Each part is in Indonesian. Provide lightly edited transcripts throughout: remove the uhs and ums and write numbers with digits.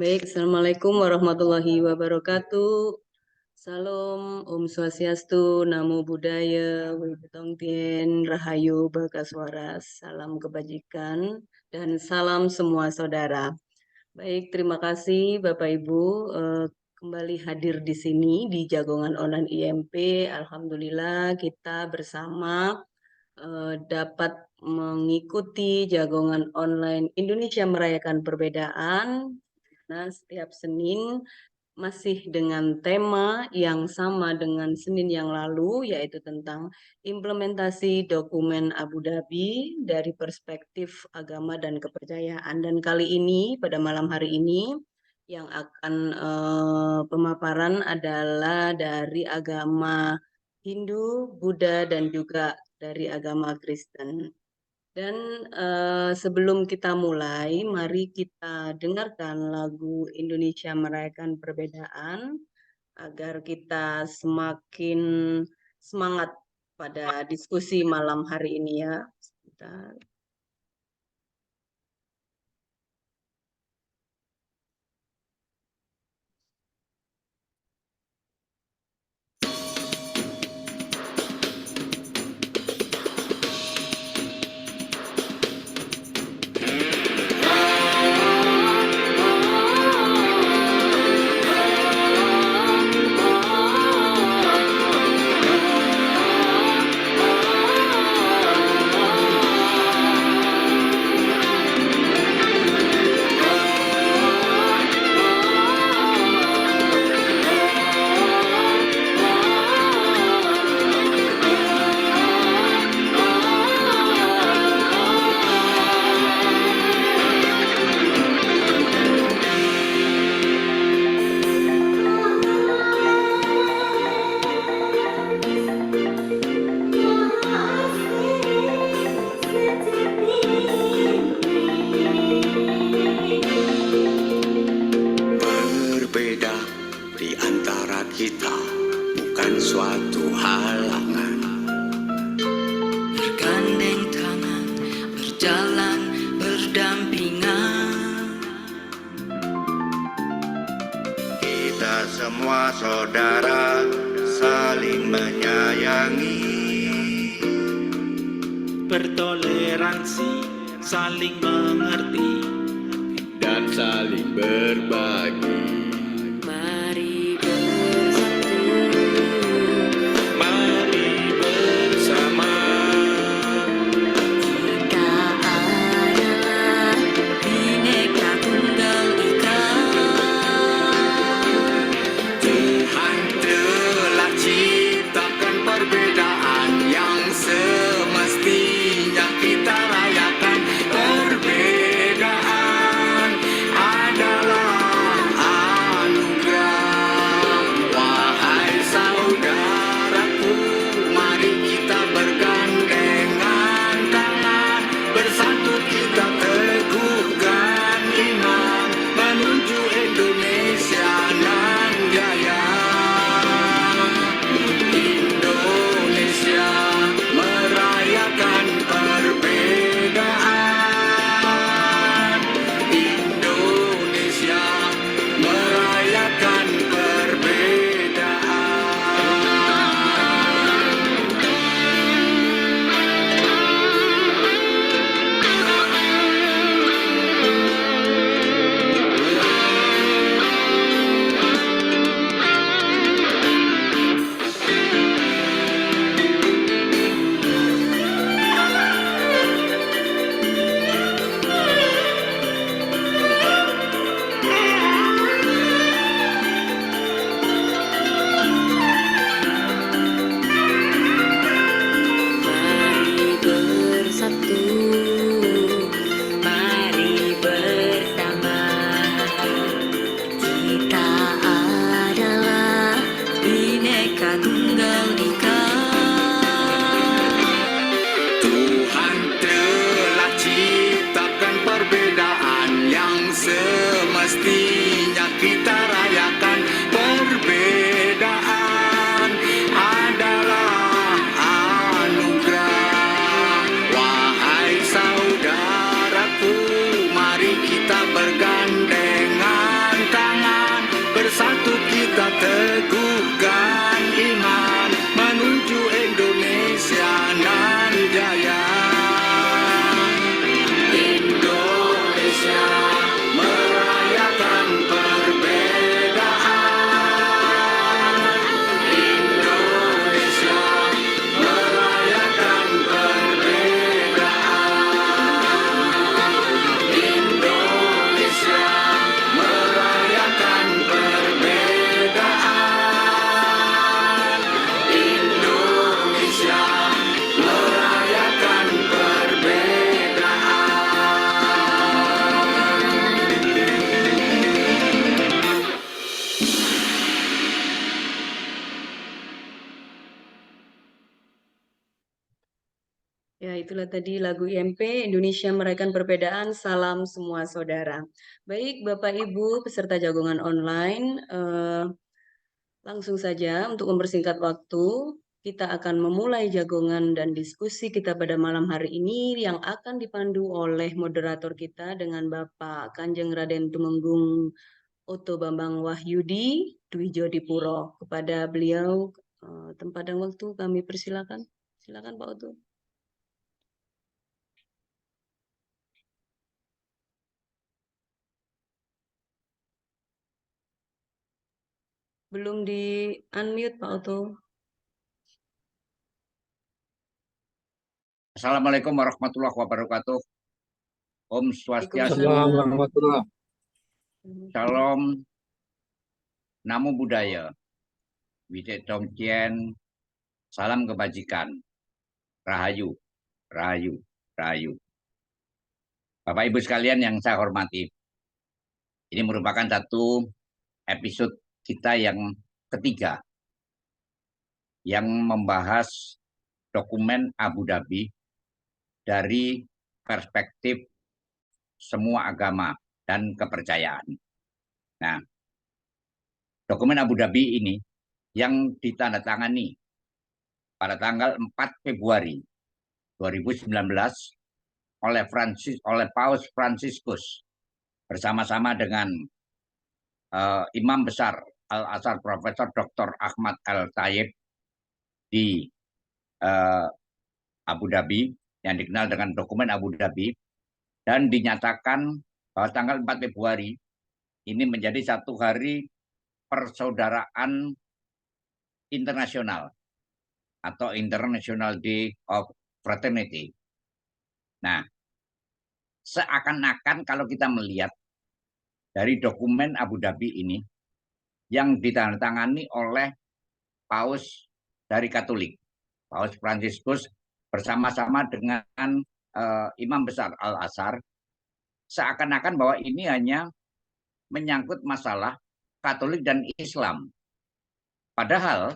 Baik, Assalamualaikum warahmatullahi wabarakatuh. Salam, Om Swastiastu, Namo Buddhaya, Wibetongtien, Rahayu, Bakaswaras, salam kebajikan, dan salam semua saudara. Baik, terima kasih Bapak Ibu kembali hadir di sini di Jagongan Online IMP. Alhamdulillah kita bersama dapat mengikuti Jagongan Online Indonesia Merayakan Perbedaan. Nah, setiap Senin masih dengan tema yang sama dengan Senin yang lalu, yaitu tentang implementasi dokumen Abu Dhabi dari perspektif agama dan kepercayaan. Dan kali ini, pada malam hari ini, yang akan pemaparan adalah dari agama Hindu, Buddha, dan juga dari agama Kristen. Dan sebelum kita mulai, mari kita dengarkan lagu Indonesia Merayakan Perbedaan agar kita semakin semangat pada diskusi malam hari ini ya. Sebentar. Berbeda di antara kita bukan suatu halangan. Bergandeng tangan, berjalan berdampingan. Kita semua saudara, saling menyayangi. Bertoleransi, saling mengerti, dan saling berbagi. Mari bersatu, mari bersama. kita adalah Bhinneka Tunggal Ika. Tuhan telah ciptakan perbedaan yang semestinya kita rayakan. Perbedaan adalah itulah tadi lagu IMP Indonesia Merayakan Perbedaan, salam semua saudara. Baik Bapak Ibu peserta jagongan online, langsung saja untuk mempersingkat waktu, kita akan memulai jagongan dan diskusi kita pada malam hari ini yang akan dipandu oleh moderator kita dengan Bapak Kanjeng Raden Tumenggung Oto Bambang Wahyudi Dwi Jodipuro. Kepada beliau tempat dan waktu kami persilakan. Silakan Pak Oto. Belum di unmute Pak Oto. Assalamualaikum warahmatullahi wabarakatuh. Om Swastiastu. Waalaikumsalam. warahmatullahi. Salam. Namo Buddhaya. Widek Tongkien. Salam kebajikan. Rahayu. Rahayu. Rahayu. Bapak Ibu sekalian yang saya hormati. Ini merupakan satu episode kita yang ketiga. Yang membahas dokumen Abu Dhabi dari perspektif semua agama dan kepercayaan. Nah, dokumen Abu Dhabi ini yang ditandatangani pada tanggal 4 Februari 2019 oleh Paus Fransiskus bersama-sama dengan Imam Besar Al-Azhar Profesor Dr. Ahmad Al-Tayeb di Abu Dhabi yang dikenal dengan dokumen Abu Dhabi, dan dinyatakan bahwa tanggal 4 Februari ini menjadi satu hari persaudaraan internasional atau International Day of Fraternity. Nah, seakan-akan kalau kita melihat dari dokumen Abu Dhabi ini yang ditandatangani oleh Paus dari Katolik, Paus Fransiskus bersama-sama dengan Imam Besar Al-Azhar, seakan-akan bahwa ini hanya menyangkut masalah Katolik dan Islam. Padahal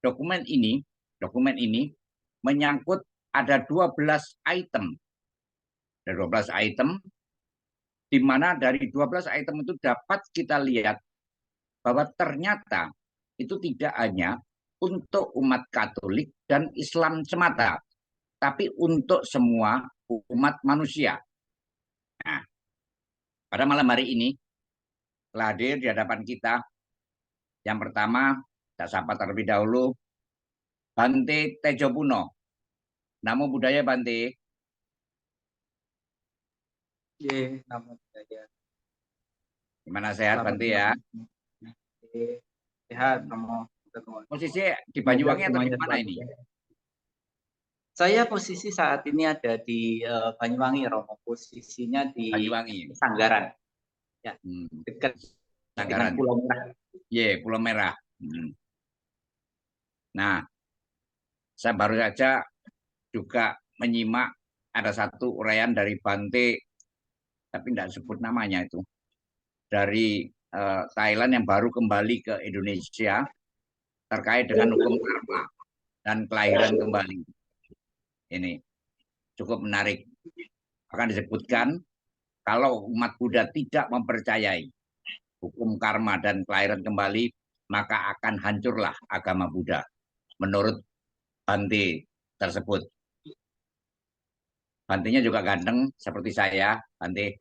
dokumen ini menyangkut ada 12 item. Ada 12 item, di mana dari 12 item itu dapat kita lihat bahwa ternyata itu tidak hanya untuk umat Katolik dan Islam semata, tapi untuk semua umat manusia. Nah, pada malam hari ini telah hadir di hadapan kita. Yang pertama, saya sapa terlebih dahulu Bante Tejopuno. Namo Buddhaya Bante. Namo Buddhaya. Gimana, sehat Bante ya? Sehat, namo. Posisi di Banyuwangi atau di mana ini? Saya posisi saat ini ada di Banyuwangi, Romo. Posisinya di Banyuwangi. Sanggaran. Ya, dekat Sanggaran. dengan Pulau Merah. Pulau Merah. Nah, saya baru saja juga menyimak ada satu uraian dari Bante, tapi tidak sebut namanya itu, dari Thailand yang baru kembali ke Indonesia terkait dengan hukum karma dan kelahiran kembali. Ini cukup menarik. Akan disebutkan kalau umat Buddha tidak mempercayai hukum karma dan kelahiran kembali, maka akan hancurlah agama Buddha. Menurut Bante tersebut. Bantenya juga ganteng seperti saya, Bante.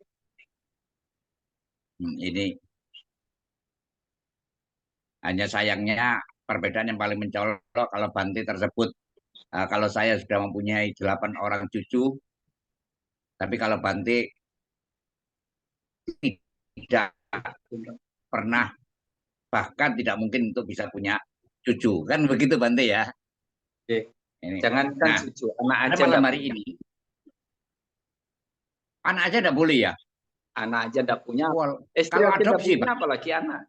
Ini hanya sayangnya perbedaan yang paling mencolok kalau Bante tersebut, kalau saya sudah mempunyai 8 orang cucu, tapi kalau Bante tidak pernah, bahkan tidak mungkin untuk bisa punya cucu, kan begitu Bante ya? Ini. Jangankan cucu, anak aja malam hari ini, anak aja tidak boleh ya? Anak aja tidak punya. Istri kalau adopsi, punya, apalagi anak.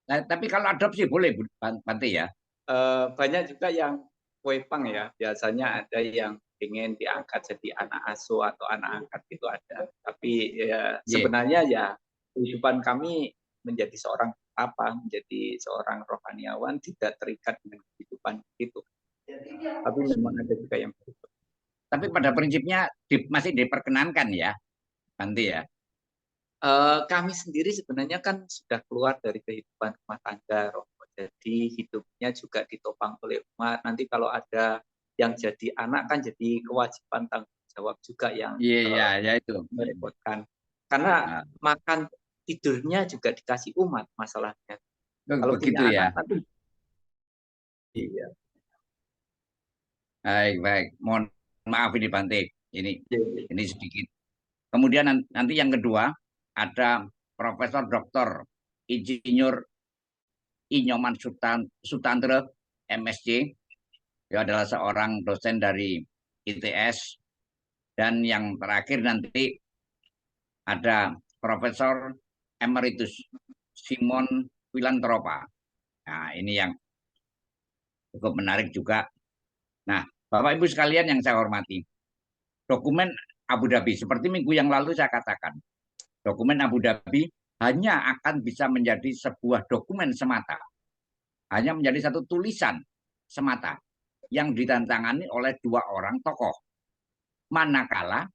Nah, tapi kalau adopsi boleh Bante ya? Banyak juga yang wepang ya. Biasanya ada yang ingin diangkat jadi anak asuh atau anak angkat, itu ada. Tapi ya, sebenarnya ya kehidupan kami menjadi seorang menjadi seorang rohaniawan tidak terikat dengan kehidupan itu. Tapi memang ada juga yang Tapi pada prinsipnya masih diperkenankan ya, Bante ya. Kami sendiri sebenarnya kan sudah keluar dari kehidupan rumah tangga, Romo. Jadi hidupnya juga ditopang oleh umat. Nanti kalau ada yang jadi anak kan jadi kewajiban tanggung jawab juga yang Iya, iya, ya itu. merepotkan. Karena Nah, makan tidurnya juga dikasih umat masalahnya. Kalau begitu punya ya. anak nanti iya. Baik, baik. Mohon maaf ini Bante. Ini Iya. ini sedikit. Kemudian nanti yang kedua ada Profesor Dr. Insinyur Inyoman Sutantre, MSc. Dia adalah seorang dosen dari ITS. Dan yang terakhir nanti ada Profesor Emeritus Simon Filantropa. Nah, ini yang cukup menarik juga. Nah, Bapak Ibu sekalian yang saya hormati, dokumen Abu Dhabi, seperti minggu yang lalu saya katakan, dokumen Abu Dhabi hanya akan bisa menjadi sebuah dokumen semata, hanya menjadi satu tulisan semata yang ditantangani oleh dua orang tokoh. Manakala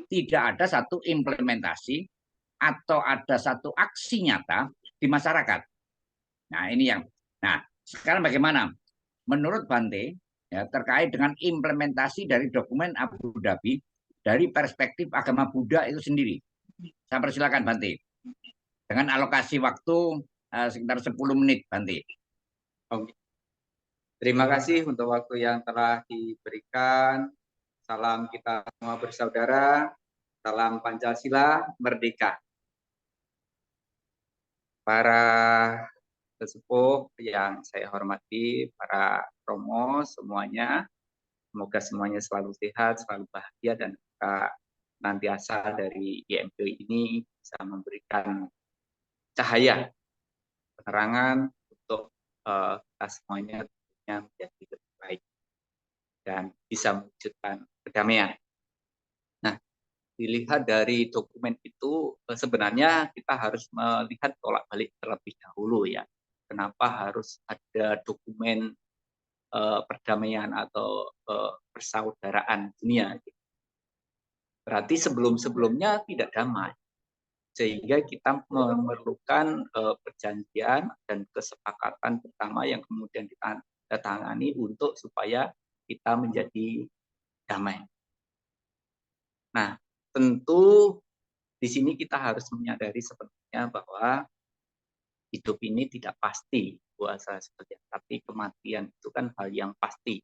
tidak ada satu implementasi atau ada satu aksi nyata di masyarakat. Nah, ini yang. Nah, sekarang bagaimana? Menurut Bante, ya, terkait dengan implementasi dari dokumen Abu Dhabi dari perspektif agama Buddha itu sendiri. Saya persilakan Bante. Dengan alokasi waktu sekitar 10 menit, Bante. Oke. Terima kasih untuk waktu yang telah diberikan. Salam kita semua bersaudara. Salam Pancasila merdeka. Para sesepuh yang saya hormati, para Romo semuanya, semoga semuanya selalu sehat, selalu bahagia, dan kita nantiasa dari IMB ini bisa memberikan cahaya, penerangan untuk kita semuanya menjadi lebih baik dan bisa mewujudkan kedamaian. Nah, dilihat dari dokumen itu sebenarnya kita harus melihat tolak balik terlebih dahulu ya. Kenapa harus ada dokumen perdamaian atau persaudaraan dunia? Berarti sebelum-sebelumnya tidak damai, sehingga kita memerlukan perjanjian dan kesepakatan bersama yang kemudian ditandatangani untuk supaya kita menjadi damai. Nah, tentu di sini kita harus menyadari sebenarnya bahwa hidup ini tidak pasti, puasa sebagian, tapi kematian itu kan hal yang pasti.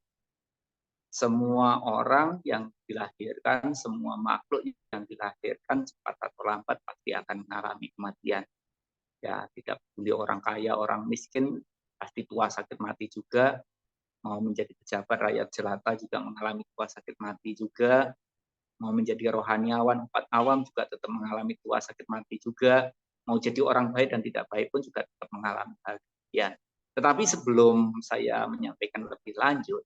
Semua orang yang dilahirkan, semua makhluk yang dilahirkan cepat atau lambat pasti akan mengalami kematian. Ya, tidak peduli orang kaya, orang miskin, pasti tua sakit mati juga. Mau menjadi pejabat rakyat jelata juga mengalami tua sakit mati juga. Mau menjadi rohaniawan, umat awam juga tetap mengalami tua sakit mati juga. Mau jadi orang baik dan tidak baik pun juga tetap mengalami hal demikian. Tetapi sebelum saya menyampaikan lebih lanjut,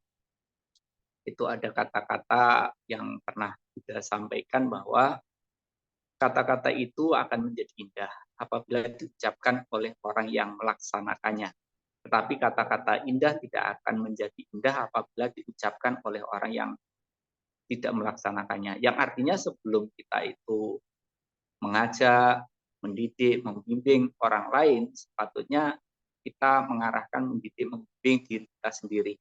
itu ada kata-kata yang pernah kita sampaikan bahwa kata-kata itu akan menjadi indah apabila diucapkan oleh orang yang melaksanakannya. Tetapi kata-kata indah tidak akan menjadi indah apabila diucapkan oleh orang yang tidak melaksanakannya. Yang artinya sebelum kita itu mengajak, mendidik, membimbing orang lain, sepatutnya kita mengarahkan, mendidik, membimbing diri kita sendiri.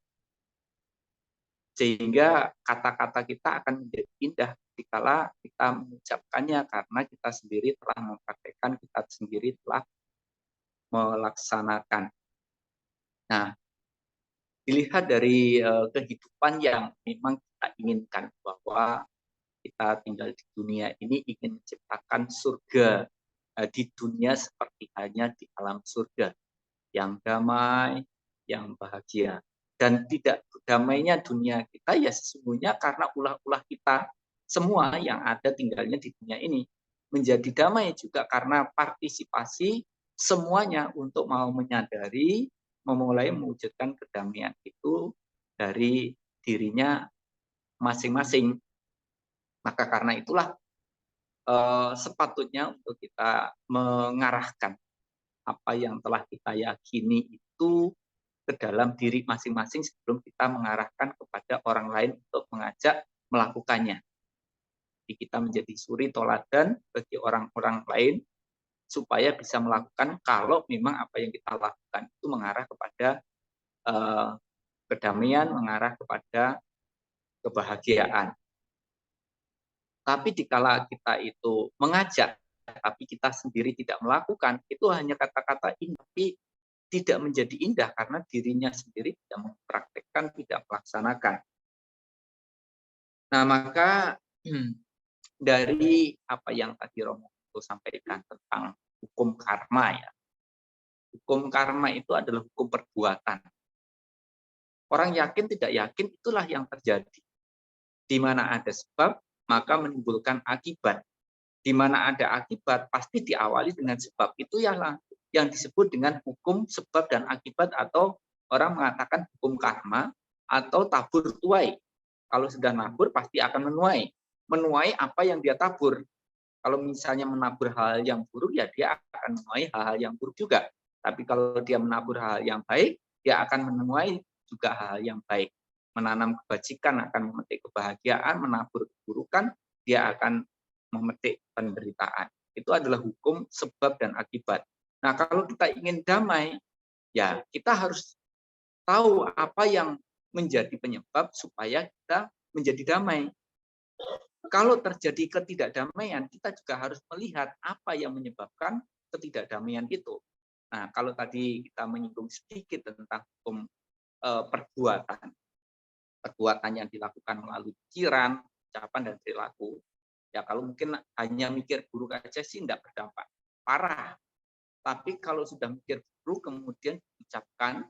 Sehingga kata-kata kita akan menjadi indah ketika kita mengucapkannya karena kita sendiri telah mempraktekkan, kita sendiri telah melaksanakan. Nah, dilihat dari kehidupan yang memang kita inginkan, bahwa kita tinggal di dunia ini ingin menciptakan surga di dunia seperti halnya di alam surga yang damai, yang bahagia. Dan tidak damainya dunia kita ya sesungguhnya karena ulah-ulah kita semua yang ada tinggalnya di dunia ini. Menjadi damai juga karena partisipasi semuanya untuk mau menyadari, memulai mewujudkan kedamaian itu dari dirinya masing-masing. Maka karena itulah sepatutnya untuk kita mengarahkan apa yang telah kita yakini itu ke dalam diri masing-masing sebelum kita mengarahkan kepada orang lain untuk mengajak melakukannya. Jadi kita menjadi suri toladan bagi orang-orang lain supaya bisa melakukan kalau memang apa yang kita lakukan itu mengarah kepada kedamaian, mengarah kepada kebahagiaan. Tapi dikala kita itu mengajak, tapi kita sendiri tidak melakukan, itu hanya kata-kata indah, tapi tidak menjadi indah karena dirinya sendiri tidak mempraktekkan, tidak melaksanakan. Nah, maka dari apa yang tadi Romo itu sampaikan tentang hukum karma ya. Hukum karma itu adalah hukum perbuatan. Orang yakin tidak yakin itulah yang terjadi. Di mana ada sebab, maka menimbulkan akibat. Di mana ada akibat, pasti diawali dengan sebab. Itu yang disebut dengan hukum sebab dan akibat, atau orang mengatakan hukum karma atau tabur tuai. Kalau sudah nabur, pasti akan menuai. Menuai apa yang dia tabur. Kalau misalnya menabur hal yang buruk, ya dia akan menuai hal-hal yang buruk juga. Tapi kalau dia menabur hal yang baik, dia akan menuai juga hal yang baik. Menanam kebajikan akan memetik kebahagiaan, menabur keburukan, dia akan memetik penderitaan. Itu adalah hukum sebab dan akibat. Nah, kalau kita ingin damai, ya kita harus tahu apa yang menjadi penyebab supaya kita menjadi damai. Kalau terjadi ketidakdamaian, kita juga harus melihat apa yang menyebabkan ketidakdamaian itu. Nah, kalau tadi kita menyinggung sedikit tentang hukum perbuatan yang dilakukan melalui pikiran, ucapan, dan perilaku. Ya kalau mungkin hanya mikir buruk aja sih tidak berdampak parah. Tapi kalau sudah mikir buruk kemudian diucapkan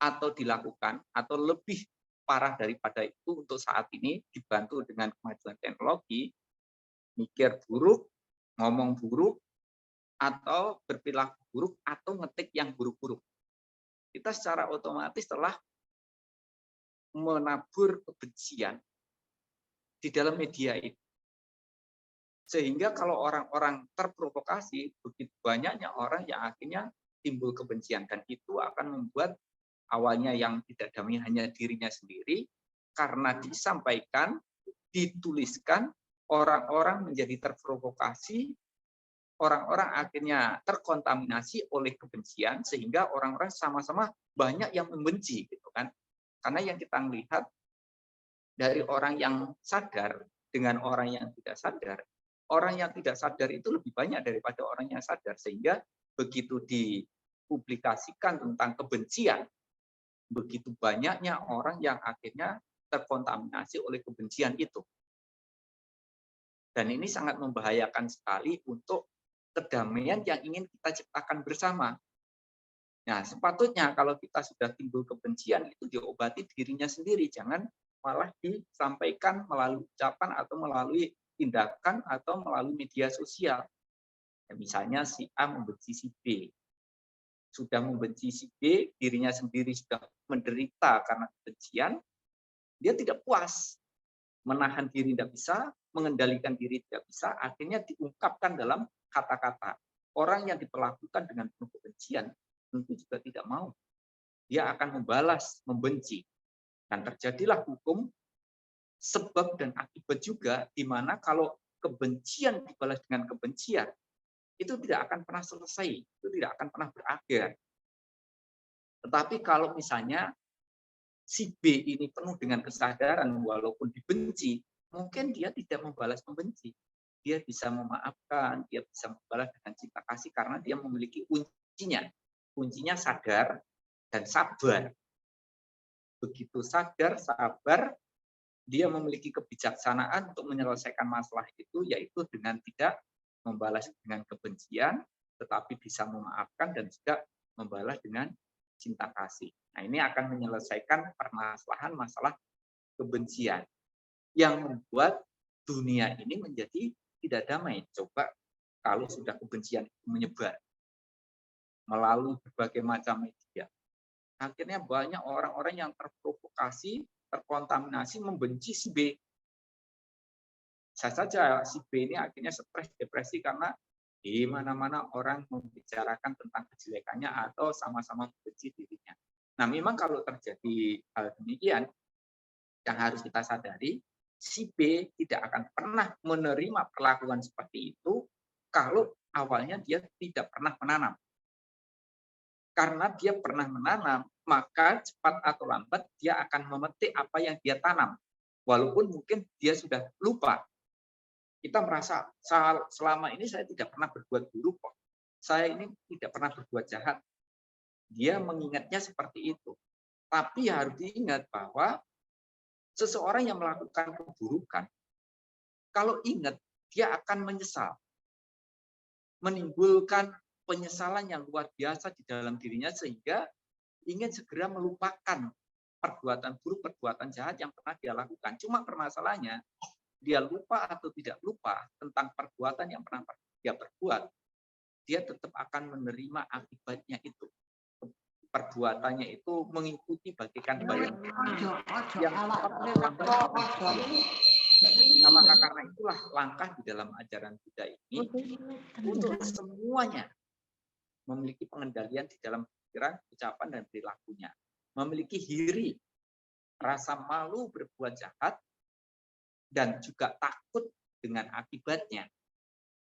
atau dilakukan, atau lebih parah daripada itu untuk saat ini dibantu dengan kemajuan teknologi, mikir buruk, ngomong buruk, atau berperilaku buruk, atau ngetik yang buruk-buruk. Kita secara otomatis telah menabur kebencian di dalam media itu. Sehingga kalau orang-orang terprovokasi, begitu banyaknya orang yang akhirnya timbul kebencian. Dan itu akan membuat awalnya yang tidak damai hanya dirinya sendiri, karena disampaikan, dituliskan, orang-orang menjadi terprovokasi, orang-orang akhirnya terkontaminasi oleh kebencian, sehingga orang-orang sama-sama banyak yang membenci, gitu kan. Karena yang kita lihat dari orang yang sadar dengan orang yang tidak sadar, orang yang tidak sadar itu lebih banyak daripada orang yang sadar, sehingga begitu dipublikasikan tentang kebencian, begitu banyaknya orang yang akhirnya terkontaminasi oleh kebencian itu. Dan ini sangat membahayakan sekali untuk kedamaian yang ingin kita ciptakan bersama. Nah, sepatutnya kalau kita sudah timbul kebencian, itu diobati dirinya sendiri. Jangan malah disampaikan melalui ucapan atau melalui tindakan atau melalui media sosial. Ya, misalnya si A membenci si B. Sudah membenci si B, dirinya sendiri sudah menderita karena kebencian, dia tidak puas. Menahan diri tidak bisa, mengendalikan diri tidak bisa, akhirnya diungkapkan dalam kata-kata. Orang yang diperlakukan dengan penuh kebencian tentu juga tidak mau. Dia akan membalas, membenci. Dan terjadilah hukum sebab dan akibat juga, di mana kalau kebencian dibalas dengan kebencian, itu tidak akan pernah selesai, itu tidak akan pernah berakhir. Tetapi kalau misalnya si B ini penuh dengan kesadaran, walaupun dibenci, mungkin dia tidak membalas membenci. Dia bisa memaafkan, dia bisa membalas dengan cinta kasih karena dia memiliki kuncinya. Kuncinya sadar dan sabar. Begitu sadar, sabar, dia memiliki kebijaksanaan untuk menyelesaikan masalah itu, yaitu dengan tidak membalas dengan kebencian, tetapi bisa memaafkan dan juga membalas dengan cinta kasih. Nah, ini akan menyelesaikan permasalahan masalah kebencian yang membuat dunia ini menjadi tidak damai. Coba kalau sudah kebencian itu menyebar melalui berbagai macam media, akhirnya banyak orang-orang yang terprovokasi, terkontaminasi, membenci si B. Bisa saja si B ini akhirnya stres, depresi karena Di mana-mana orang membicarakan tentang kejelekannya atau sama-sama membenci dirinya. Nah, memang kalau terjadi hal demikian, yang harus kita sadari, si B tidak akan pernah menerima perlakuan seperti itu kalau awalnya dia tidak pernah menanam. Karena dia pernah menanam, maka cepat atau lambat dia akan memetik apa yang dia tanam. Walaupun mungkin dia sudah lupa. Kita merasa selama ini saya tidak pernah berbuat buruk kok. Saya ini tidak pernah berbuat jahat. Dia mengingatnya seperti itu. Tapi harus diingat bahwa seseorang yang melakukan keburukan, kalau ingat, dia akan menyesal. Menimbulkan penyesalan yang luar biasa di dalam dirinya sehingga ingin segera melupakan perbuatan buruk, perbuatan jahat yang pernah dia lakukan. Cuma permasalahannya, dia lupa atau tidak lupa tentang perbuatan yang pernah dia perbuat, dia tetap akan menerima akibatnya itu. Perbuatannya itu mengikuti bagaikan bayang yang maka karena itulah langkah di dalam ajaran Buddha ini untuk semuanya memiliki pengendalian di dalam pikiran, ucapan, dan perilakunya. Memiliki hiri, rasa malu berbuat jahat, dan juga takut dengan akibatnya.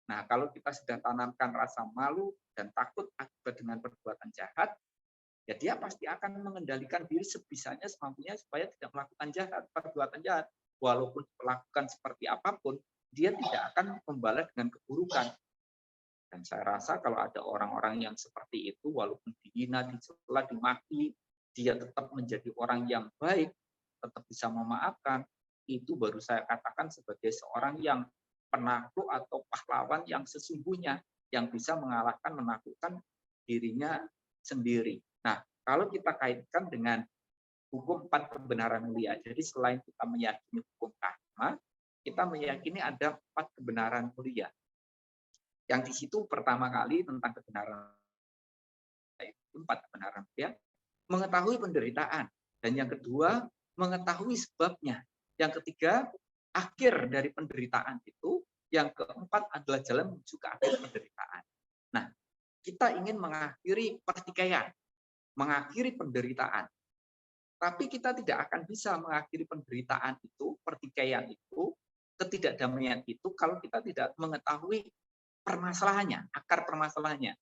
Nah, kalau kita sudah tanamkan rasa malu dan takut akibat dengan perbuatan jahat, ya dia pasti akan mengendalikan diri sebisanya, semampunya supaya tidak melakukan perbuatan jahat. Walaupun melakukan seperti apapun, dia tidak akan membalas dengan keburukan. Dan saya rasa kalau ada orang-orang yang seperti itu, walaupun dihina, dicela, dimaki, dia tetap menjadi orang yang baik, tetap bisa memaafkan, itu baru saya katakan sebagai seorang yang penakluk atau pahlawan yang sesungguhnya, yang bisa mengalahkan, menaklukkan dirinya sendiri. Nah, kalau kita kaitkan dengan hukum 4 kebenaran mulia, jadi selain kita meyakini hukum karma, kita meyakini ada 4 kebenaran mulia. Yang di situ pertama kali tentang kebenaran, 4 kebenaran mulia, mengetahui penderitaan. Dan yang kedua, mengetahui sebabnya. Yang ketiga, akhir dari penderitaan itu. Yang keempat adalah jalan menuju ke akhir penderitaan. Nah, kita ingin mengakhiri pertikaian, mengakhiri penderitaan. Tapi kita tidak akan bisa mengakhiri penderitaan itu, pertikaian itu, ketidakdamaian itu, kalau kita tidak mengetahui permasalahannya, akar permasalahannya.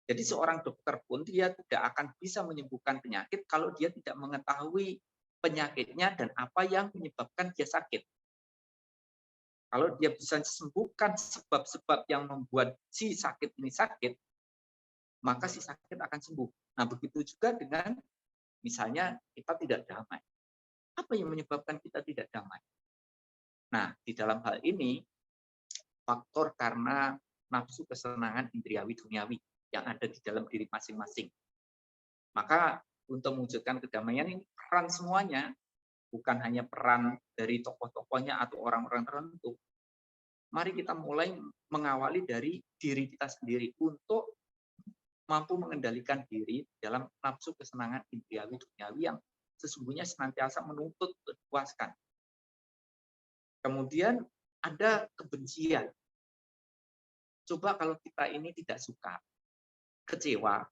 Jadi seorang dokter pun dia tidak akan bisa menyembuhkan penyakit kalau dia tidak mengetahui penyakitnya dan apa yang menyebabkan dia sakit. Kalau dia bisa sembuhkan sebab-sebab yang membuat si sakit ini sakit, maka si sakit akan sembuh. Nah, begitu juga dengan misalnya kita tidak damai. Apa yang menyebabkan kita tidak damai? Nah, di dalam hal ini, faktor karena nafsu kesenangan indriawi duniawi yang ada di dalam diri masing-masing. Maka untuk mewujudkan kedamaian ini peran semuanya, bukan hanya peran dari tokoh-tokohnya atau orang-orang tertentu. Mari kita mulai mengawali dari diri kita sendiri untuk mampu mengendalikan diri dalam nafsu kesenangan indriawi duniawi yang sesungguhnya senantiasa menuntut untuk dipuaskan. Kemudian ada kebencian. Coba kalau kita ini tidak suka, kecewa,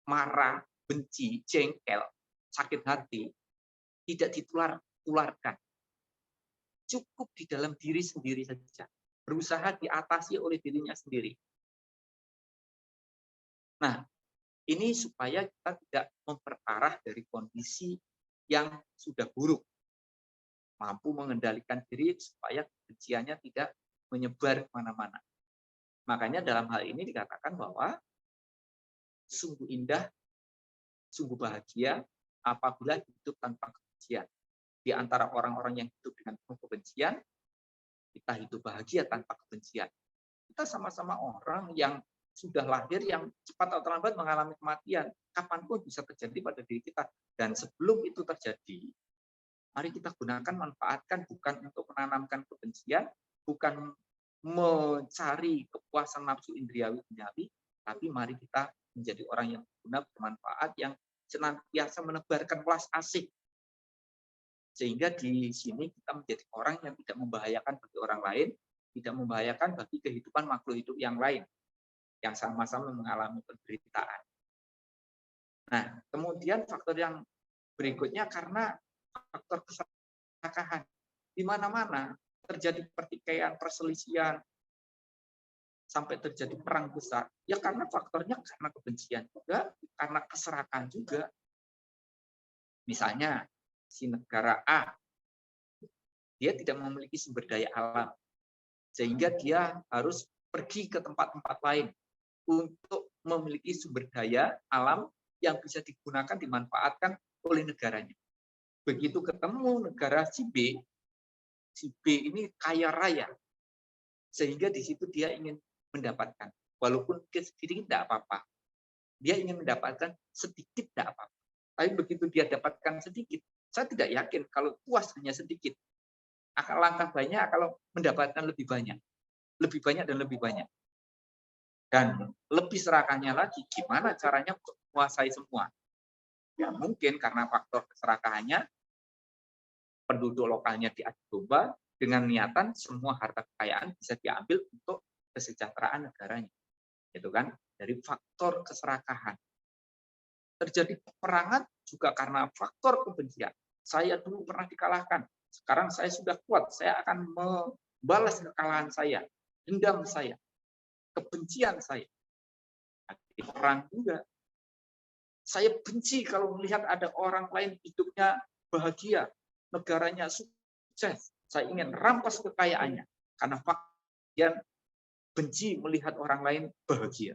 marah, benci, jengkel, sakit hati, tidak ditularkan. Cukup di dalam diri sendiri saja. Berusaha diatasi oleh dirinya sendiri. Nah, ini supaya kita tidak memperparah dari kondisi yang sudah buruk. Mampu mengendalikan diri supaya kebenciannya tidak menyebar kemana-mana. Makanya dalam hal ini dikatakan bahwa sungguh indah, sungguh bahagia apabila hidup tanpa kebencian. Di antara orang-orang yang hidup dengan penuh kebencian, kita hidup bahagia tanpa kebencian. Kita sama-sama orang yang sudah lahir yang cepat atau lambat mengalami kematian. Kapanpun bisa terjadi pada diri kita. Dan sebelum itu terjadi, mari kita gunakan, manfaatkan bukan untuk menanamkan kebencian, bukan mencari kepuasan nafsu indriawi duniawi, tapi mari kita menjadi orang yang berguna, bermanfaat, yang senantiasa menebarkan welas asih. Sehingga di sini kita menjadi orang yang tidak membahayakan bagi orang lain, tidak membahayakan bagi kehidupan makhluk hidup yang lain. yang sama-sama mengalami penderitaan. Nah, kemudian faktor yang berikutnya karena faktor keserakahan. Di mana-mana terjadi pertikaian, perselisihan, sampai terjadi perang besar. Ya karena faktornya karena kebencian juga, karena keserakahan juga. Misalnya, si negara A, dia tidak memiliki sumber daya alam, sehingga dia harus pergi ke tempat-tempat lain untuk memiliki sumber daya alam yang bisa digunakan, dimanfaatkan oleh negaranya. Begitu ketemu negara si B ini kaya raya, sehingga di situ dia ingin mendapatkan, walaupun sedikit tidak apa-apa. Dia ingin mendapatkan sedikit tidak apa-apa. Tapi begitu dia dapatkan sedikit, saya tidak yakin kalau puas hanya sedikit. Akan langkah banyak kalau mendapatkan lebih banyak dan lebih banyak. Dan lebih serakahnya lagi, gimana caranya untuk menguasai semua? Ya mungkin karena faktor keserakahannya, penduduk lokalnya diadu domba dengan niatan semua harta kekayaan bisa diambil untuk kesejahteraan negaranya. Itu kan dari faktor keserakahan. Terjadi peperangan juga karena faktor kebencian. Saya dulu pernah dikalahkan, sekarang saya sudah kuat, saya akan membalas kekalahan saya, dendam saya, kebencian saya. Di perang juga. Saya benci kalau melihat ada orang lain hidupnya bahagia, negaranya sukses. Saya ingin rampas kekayaannya karena faktor benci melihat orang lain bahagia.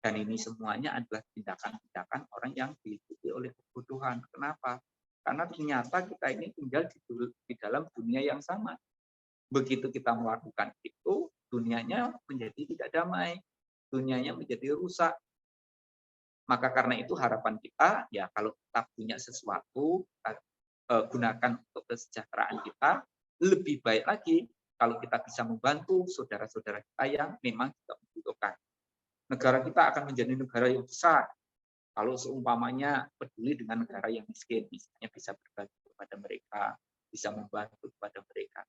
Dan ini semuanya adalah tindakan-tindakan orang yang diikuti oleh kebodohan. Kenapa? Karena ternyata kita ini tinggal di dalam dunia yang sama. Begitu kita melakukan itu, dunianya menjadi tidak damai, dunianya menjadi rusak. Maka karena itu harapan kita, ya kalau kita punya sesuatu, kita gunakan untuk kesejahteraan kita, lebih baik lagi kalau kita bisa membantu saudara-saudara kita yang memang juga membutuhkan. Negara kita akan menjadi negara yang besar kalau seumpamanya peduli dengan negara yang miskin, misalnya bisa berbagi kepada mereka, bisa membantu kepada mereka.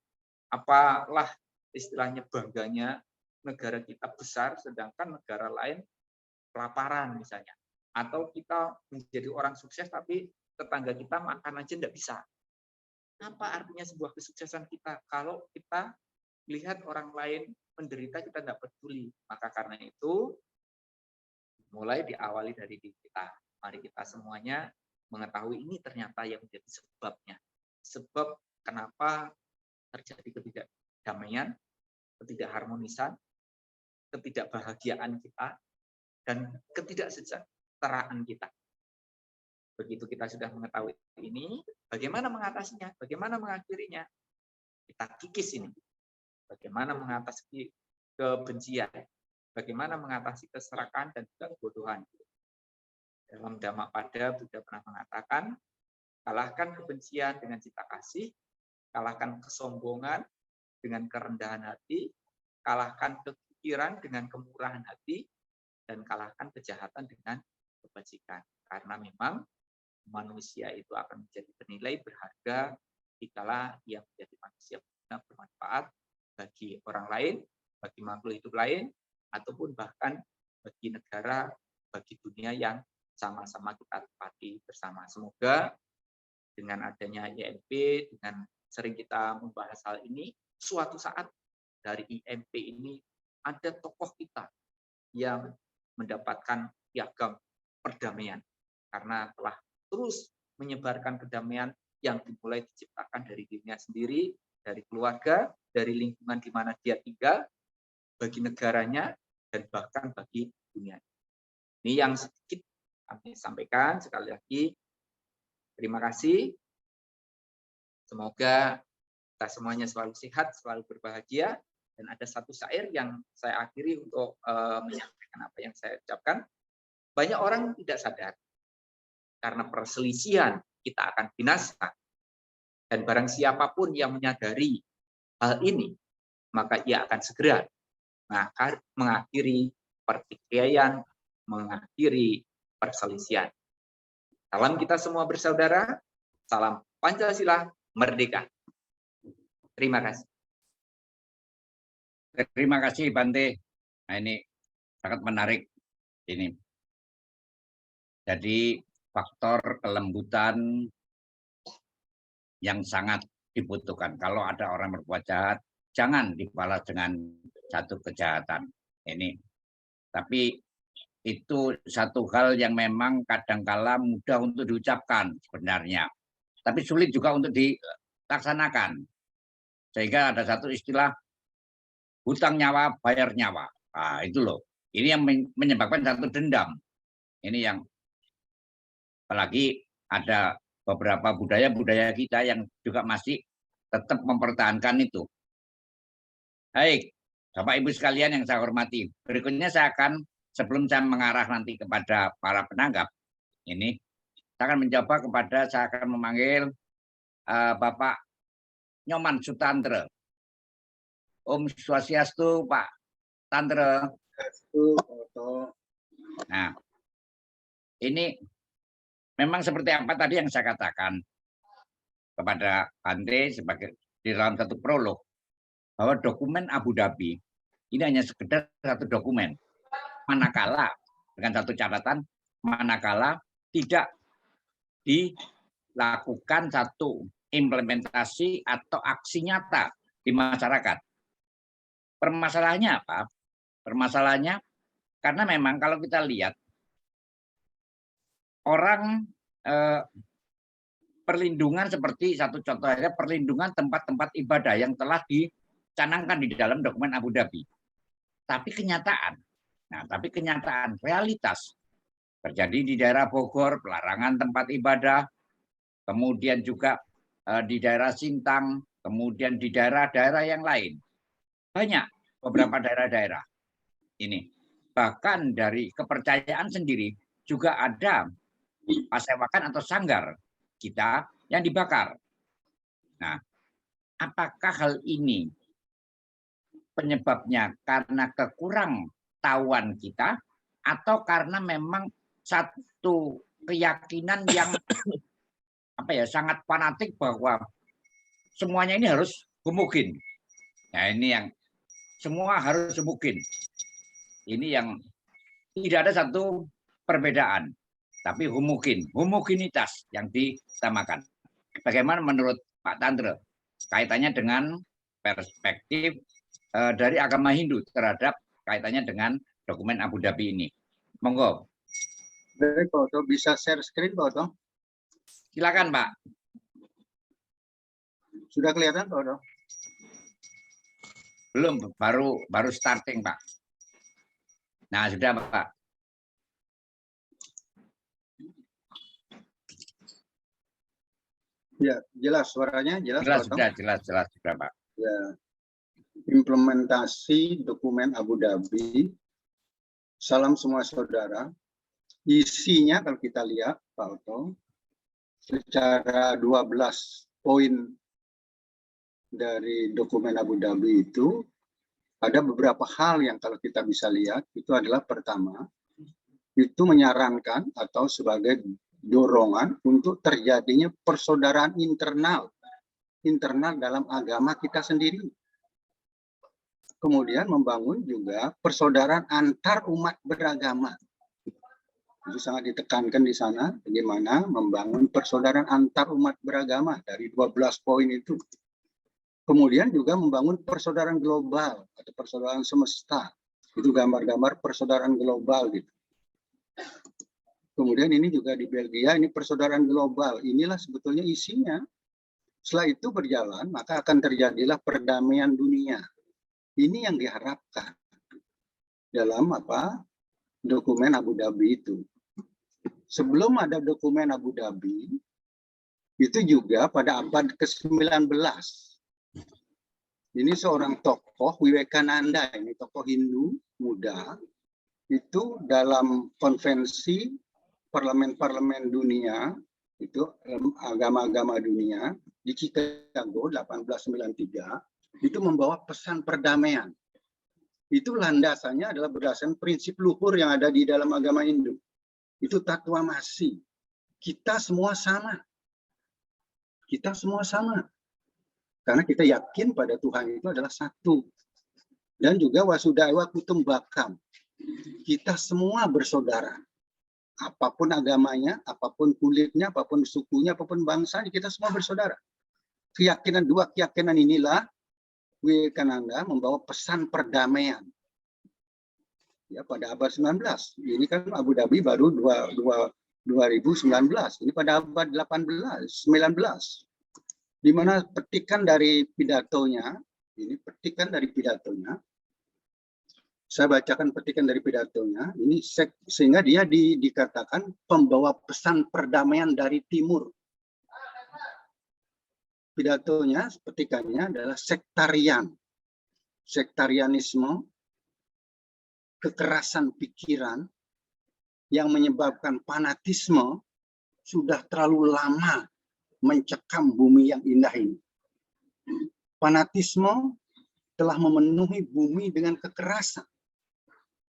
Apalah istilahnya bangganya negara kita besar, sedangkan negara lain kelaparan misalnya. Atau kita menjadi orang sukses tapi tetangga kita makan aja tidak bisa. Apa artinya sebuah kesuksesan kita kalau kita lihat orang lain menderita kita tidak peduli? Maka karena itu mulai diawali dari diri kita. Mari kita semuanya mengetahui ini ternyata yang menjadi sebabnya. Sebab kenapa terjadi ketidakdamaian, ketidakharmonisan, ketidakbahagiaan kita, dan ketidaksejahteraan kita. Begitu kita sudah mengetahui ini, bagaimana mengatasinya? Bagaimana mengakhirinya? Kita kikis ini. Bagaimana mengatasi kebencian? Bagaimana mengatasi keserakahan dan juga kebodohan. Dalam Dhammapada, Buddha pernah mengatakan, kalahkan kebencian dengan cinta kasih, kalahkan kesombongan dengan kerendahan hati, kalahkan kekikiran dengan kemurahan hati, dan kalahkan kejahatan dengan kebajikan. Karena memang manusia itu akan menjadi bernilai berharga dikala ia menjadi manusia bermanfaat bagi orang lain, bagi makhluk hidup lain, ataupun bahkan bagi negara, bagi dunia yang sama-sama kita tepati bersama. Semoga dengan adanya IMP, dengan sering kita membahas hal ini, suatu saat dari IMP ini ada tokoh kita yang mendapatkan piagam perdamaian. Karena telah terus menyebarkan kedamaian yang dimulai diciptakan dari dirinya sendiri, dari keluarga, dari lingkungan di mana dia tinggal, bagi negaranya, dan bahkan bagi dunia. Ini yang sedikit kami sampaikan. Sekali lagi, terima kasih. Semoga kita semuanya selalu sehat, selalu berbahagia. Dan ada satu syair yang saya akhiri untuk menyampaikan apa yang saya ucapkan. Banyak orang tidak sadar, karena perselisihan kita akan binasa. Dan barang siapapun yang menyadari hal ini, maka ia akan segera mengakhiri pertikaian, mengakhiri perselisihan. Salam kita semua bersaudara, salam Pancasila merdeka. Terima kasih. Terima kasih Bante. Nah, ini sangat menarik ini. Jadi faktor kelembutan yang sangat dibutuhkan. Kalau ada orang berbuat jahat, jangan dibalas dengan satu kejahatan. Ini. Tapi itu satu hal yang memang kadangkala mudah untuk diucapkan sebenarnya. Tapi sulit juga untuk dilaksanakan. Sehingga ada satu istilah hutang nyawa, bayar nyawa. Nah, itu loh. Ini yang menyebabkan satu dendam. Ini yang apalagi ada beberapa budaya-budaya kita yang juga masih tetap mempertahankan itu. Baik, Bapak Ibu sekalian yang saya hormati. Berikutnya saya akan, sebelum saya mengarah nanti kepada para penanggap, ini saya akan mencoba saya akan memanggil Bapak Nyoman Sutantre. Om Swastiastu, Pak Tantre. Nah, ini memang seperti apa tadi yang saya katakan kepada Bante sebagai di dalam satu prolog, bahwa dokumen Abu Dhabi ini hanya sekedar satu dokumen. Manakala, dengan satu catatan, manakala tidak dilakukan satu implementasi atau aksi nyata di masyarakat. Permasalahannya apa? Permasalahannya karena memang kalau kita lihat orang perlindungan seperti satu contohnya perlindungan tempat-tempat ibadah yang telah dicanangkan di dalam dokumen Abu Dhabi. Tapi kenyataan realitas terjadi di daerah Bogor, pelarangan tempat ibadah, kemudian juga di daerah Sintang, kemudian di daerah-daerah yang lain. Banyak beberapa daerah-daerah ini. Bahkan dari kepercayaan sendiri juga ada pasewakan atau sanggar kita yang dibakar. Nah, apakah hal ini penyebabnya karena kekurang tahuan kita atau karena memang satu keyakinan yang sangat fanatik bahwa semuanya ini harus homogen. Nah, ini yang semua harus homogen. Ini yang tidak ada satu perbedaan, tapi homogenitas yang ditamakan. Bagaimana menurut Pak Tantre kaitannya dengan perspektif dari agama Hindu terhadap kaitannya dengan dokumen Abu Dhabi ini? Monggo. Baik, Pak Oto, bisa share screen, Pak Oto? Silakan, Pak. Sudah kelihatan, Pak Oto? Belum, baru starting, Pak. Nah, sudah, Pak. Ya, jelas suaranya, jelas, Jelas, sudah, Pak. Ya. Implementasi dokumen Abu Dhabi. Salam semua saudara. Isinya kalau kita lihat, Pak Oto, secara 12 poin dari dokumen Abu Dhabi itu ada beberapa hal yang kalau kita bisa lihat itu adalah pertama itu menyarankan atau sebagai dorongan untuk terjadinya persaudaraan internal dalam agama kita sendiri. Kemudian membangun juga persaudaraan antar umat beragama. Itu sangat ditekankan di sana bagaimana membangun persaudaraan antar umat beragama dari 12 poin itu. Kemudian juga membangun persaudaraan global atau persaudaraan semesta. Itu gambar-gambar persaudaraan global gitu. Kemudian ini juga di Belgia, ini persaudaraan global. Inilah sebetulnya isinya. Setelah itu berjalan, maka akan terjadilah perdamaian dunia. Ini yang diharapkan dalam dokumen Abu Dhabi itu. Sebelum ada dokumen Abu Dhabi, itu juga pada abad ke-19. Ini seorang tokoh Wiwekananda, ini tokoh Hindu muda, itu dalam konvensi parlemen-parlemen dunia, itu agama-agama dunia, di Chicago 1893, itu membawa pesan perdamaian. Itu landasannya adalah berdasarkan prinsip luhur yang ada di dalam agama Hindu. Itu tatwamasi. Kita semua sama. Kita semua sama. Karena kita yakin pada Tuhan itu adalah satu. Dan juga Wasudaiwa Kutumbakam. Kita semua bersaudara. Apapun agamanya, apapun kulitnya, apapun sukunya, apapun bangsanya, kita semua bersaudara. Dua keyakinan inilah Vivekananda membawa pesan perdamaian. Ya, pada abad 19. Ini kan Abu Dhabi baru 2019. Ini pada abad 19. Di mana petikan dari pidatonya, ini petikan dari pidatonya. Saya bacakan petikan dari pidatonya, ini sehingga dia dikatakan pembawa pesan perdamaian dari timur. Pidatonya, petikannya adalah sektarianisme, kekerasan pikiran yang menyebabkan fanatisme sudah terlalu lama mencekam bumi yang indah ini. Fanatisme telah memenuhi bumi dengan kekerasan,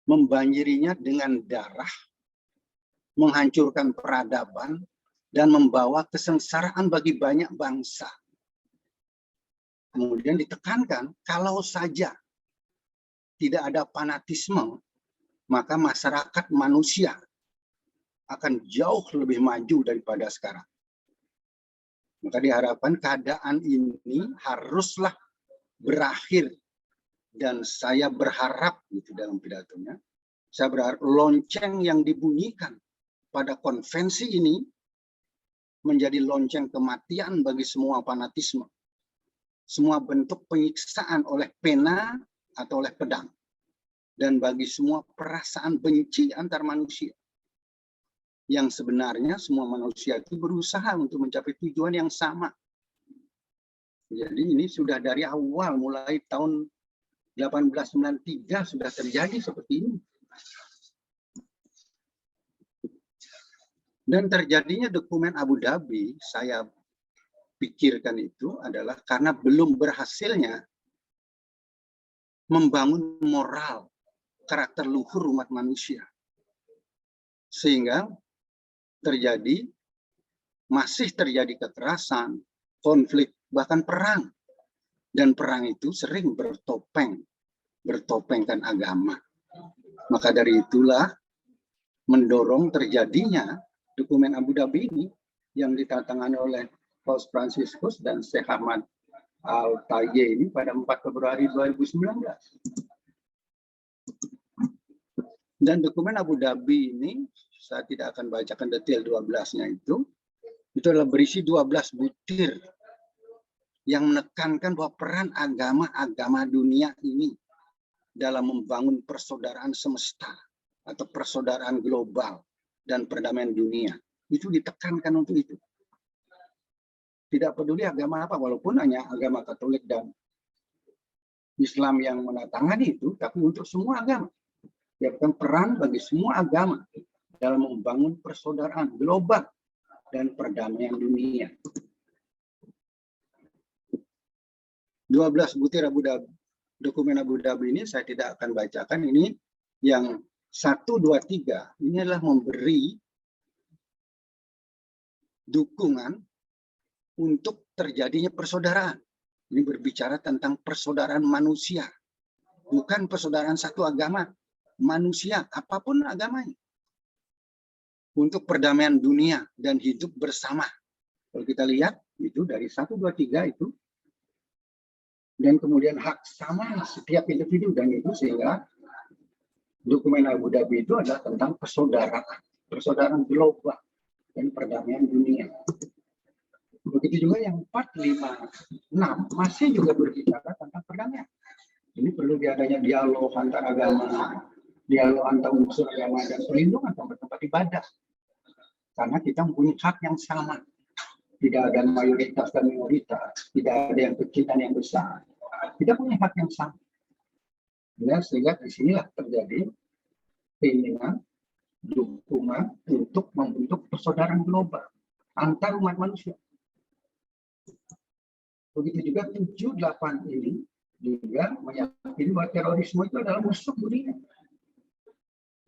membanjirinya dengan darah, menghancurkan peradaban, dan membawa kesengsaraan bagi banyak bangsa. Kemudian ditekankan, kalau saja tidak ada fanatisme, maka masyarakat manusia akan jauh lebih maju daripada sekarang. Maka diharapkan keadaan ini haruslah berakhir. Dan saya berharap, gitu dalam pidatonya, saya berharap lonceng yang dibunyikan pada konvensi ini menjadi lonceng kematian bagi semua fanatisme. Semua bentuk penyiksaan oleh pena atau oleh pedang. Dan bagi semua perasaan benci antar manusia. Yang sebenarnya semua manusia itu berusaha untuk mencapai tujuan yang sama. Jadi ini sudah dari awal, mulai tahun 1893 sudah terjadi seperti ini. Dan terjadinya dokumen Abu Dhabi, saya pikirkan itu adalah karena belum berhasilnya membangun moral, karakter luhur umat manusia. Sehingga masih terjadi kekerasan, konflik, bahkan perang. Dan perang itu sering bertopengkan agama. Maka dari itulah mendorong terjadinya dokumen Abu Dhabi ini yang ditandatangani oleh Paus Fransiskus dan Syekh Ahmad Al-Tayyi ini pada 4 Februari 2019. Dan dokumen Abu Dhabi ini, saya tidak akan bacakan detail 12-nya itu adalah berisi 12 butir yang menekankan bahwa peran agama-agama dunia ini dalam membangun persaudaraan semesta atau persaudaraan global dan perdamaian dunia. Itu ditekankan untuk itu. Tidak peduli agama apa, walaupun hanya agama Katolik dan Islam yang menandatangani itu, tapi untuk semua agama. Diartikan peran bagi semua agama dalam membangun persaudaraan global dan perdamaian dunia. 12 butir dokumen Abu Dhabi ini saya tidak akan bacakan. Ini yang 1, 2, 3. Ini adalah memberi dukungan untuk terjadinya persaudaraan. Ini berbicara tentang persaudaraan manusia. Bukan persaudaraan satu agama. Manusia, apapun agamanya. Untuk perdamaian dunia dan hidup bersama. Kalau kita lihat, itu dari 1, 2, 3 itu. Dan kemudian hak sama setiap individu. Dan itu sehingga dokumen Abu Dhabi itu adalah tentang persaudaraan. Persaudaraan global dan perdamaian dunia. Begitu juga yang 4, 5, 6 masih juga berbicara tentang perdamaian. Ini perlu diadanya dialog antar agama, dialog antar unsur agama, dan perlindungan tempat-tempat ibadah. Karena kita mempunyai hak yang sama. Tidak ada mayoritas dan minoritas, tidak ada yang kecil dan yang besar. Kita punya hak yang sama. Ya, sehingga disinilah terjadi keinginan, dukungan untuk membentuk persaudaraan global antar umat manusia. Begitu juga 7, 8 ini juga meyakini bahwa terorisme itu adalah musuh dunia.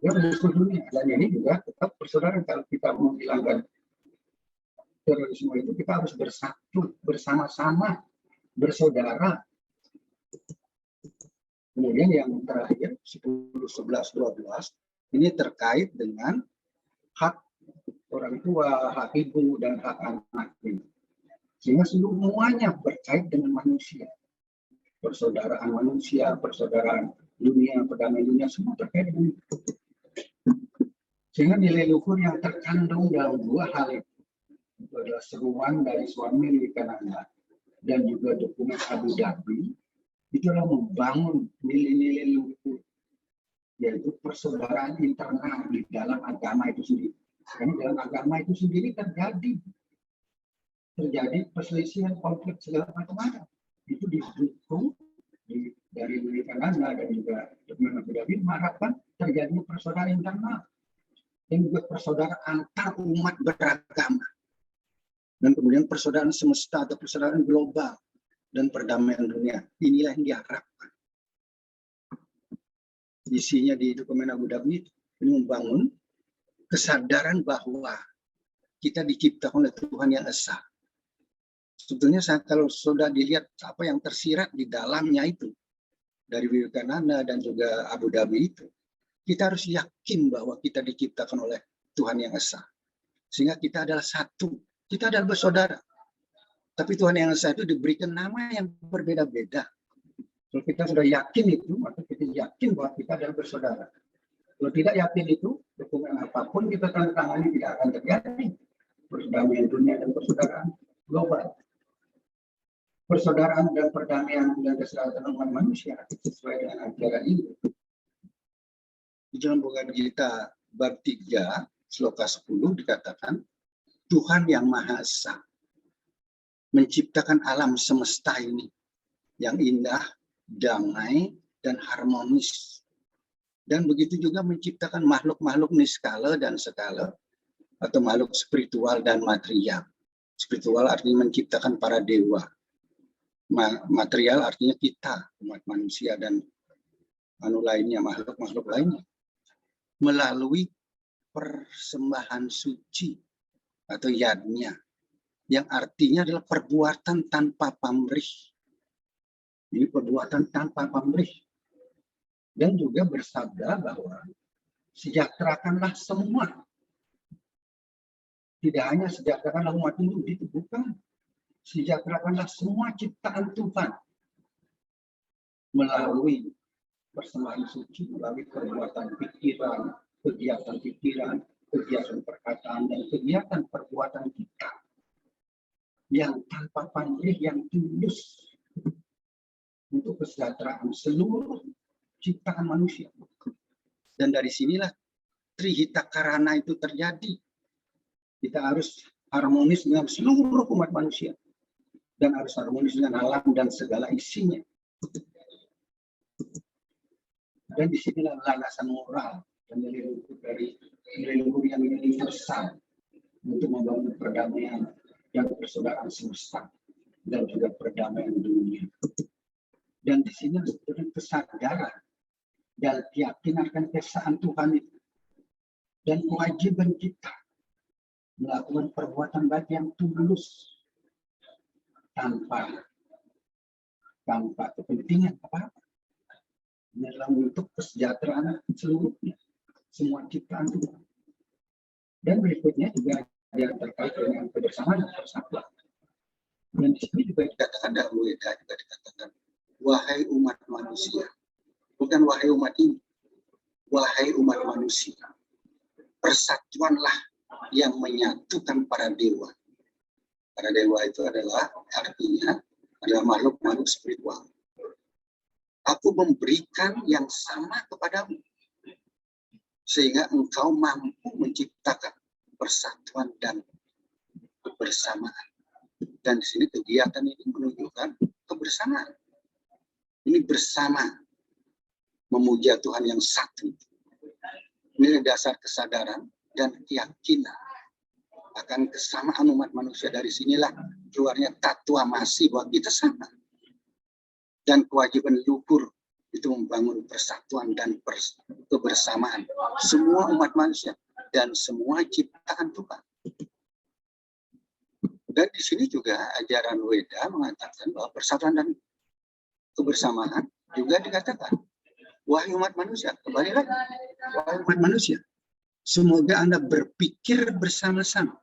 Ya, musuh dunia. Dan ini juga tetap persaudaraan. Kalau kita menghilangkan terorisme itu, kita harus bersatu, bersama-sama, bersaudara. Kemudian yang terakhir 10, 11, 12 ini terkait dengan hak orang tua, hak ibu, dan hak anak ini. Sehingga semuanya berkait dengan manusia. Persaudaraan manusia, persaudaraan dunia, perdamaian dunia, semua terkait dengan itu. Sehingga nilai luhur yang terkandung dalam dua hal itu adalah seruan dari suami Wiwekananda dan juga dokumen Abu Dhabi, itu adalah membangun nilai-nilai luhur, yaitu persaudaraan internal di dalam agama itu sendiri. Karena dalam agama itu sendiri terjadi perselisihan, konflik segala macam ada. Itu didukung dari Wiwekananda dan juga dokumen Abu Dhabi mengharapkan terjadinya persaudaraan internal dan juga persaudaraan antar umat beragama, dan kemudian persaudaraan semesta atau persaudaraan global dan perdamaian dunia. Inilah yang diharapkan. Isinya di dokumen Abu Dhabi ini membangun kesadaran bahwa kita diciptakan oleh Tuhan yang esa. Sebetulnya kalau sudah dilihat apa yang tersirat di dalamnya itu dari Wiwekananda dan juga Abu Dhabi itu, kita harus yakin bahwa kita diciptakan oleh Tuhan yang esa. Sehingga kita adalah satu, kita adalah bersaudara. Tapi Tuhan yang esa itu diberikan nama yang berbeda-beda. Kalau kita sudah yakin itu, maka kita yakin bahwa kita adalah bersaudara. Kalau tidak yakin itu, dokumen apapun kita tanda-tangani tidak akan terjadi. Perdamaian dunia dan persaudaraan global. Persaudaraan dan perdamaian dan keselamatan umat manusia sesuai dengan ajaran ini. Di dalam Bhagavad Gita bab 3, sloka 10 dikatakan, Tuhan yang Maha Esa menciptakan alam semesta ini yang indah, damai, dan harmonis. Dan begitu juga menciptakan makhluk-makhluk niskala dan skala, atau makhluk spiritual dan material. Spiritual artinya menciptakan para dewa. Material artinya kita, umat manusia dan lainnya, makhluk-makhluk lainnya. Melalui persembahan suci atau yadnya, yang artinya adalah perbuatan tanpa pamrih. Ini perbuatan tanpa pamrih. Dan juga bersabda bahwa sejahterakanlah semua. Tidak hanya sejahterakanlah umat Hindu, itu bukan. Sejahterakanlah semua ciptaan Tuhan melalui persembahan suci, melalui perbuatan pikiran, kegiatan perkataan, dan kegiatan perbuatan kita yang tanpa pamrih, yang tulus untuk kesejahteraan seluruh ciptaan manusia. Dan dari sinilah Trihita Karana itu terjadi. Kita harus harmonis dengan seluruh umat manusia dan harus harmonis dengan alam dan segala isinya. Dan disinilah landasan moral dan nilai luhur yang universal untuk membangun perdamaian dan persaudaraan semesta dan juga perdamaian dunia. Dan di sini sebetulnya kesadaran dan keyakinan akan keesaan Tuhan itu dan kewajiban kita melakukan perbuatan baik yang tulus tanpa kepentingan apa-apa. Ini adalah untuk kesejahteraan seluruhnya, semua ciptaan Tuhan. Dan berikutnya juga yang terkait dengan kebersamaan dan persatuan. Dan di sini juga dikatakan dalam Weda juga dikatakan, wahai umat manusia, bukan wahai umat ini, wahai umat manusia, persatuanlah yang menyatukan para dewa. Para dewa itu adalah artinya adalah makhluk-makhluk spiritual. Aku memberikan yang sama kepadamu, sehingga engkau mampu menciptakan persatuan dan kebersamaan. Dan di sini kegiatan ini menunjukkan kebersamaan. Ini bersama memuja Tuhan yang satu. Ini dasar kesadaran dan keyakinan akan kesamaan umat manusia. Dari sinilah keluarnya tatwamasi bahwa kita sama. Dan kewajiban luhur itu membangun persatuan dan kebersamaan semua umat manusia dan semua ciptaan Tuhan. Dan di sini juga ajaran Weda mengatakan bahwa persatuan dan kebersamaan juga dikatakan, wahai umat manusia, kembali lagi, wahai umat manusia, semoga Anda berpikir bersama-sama.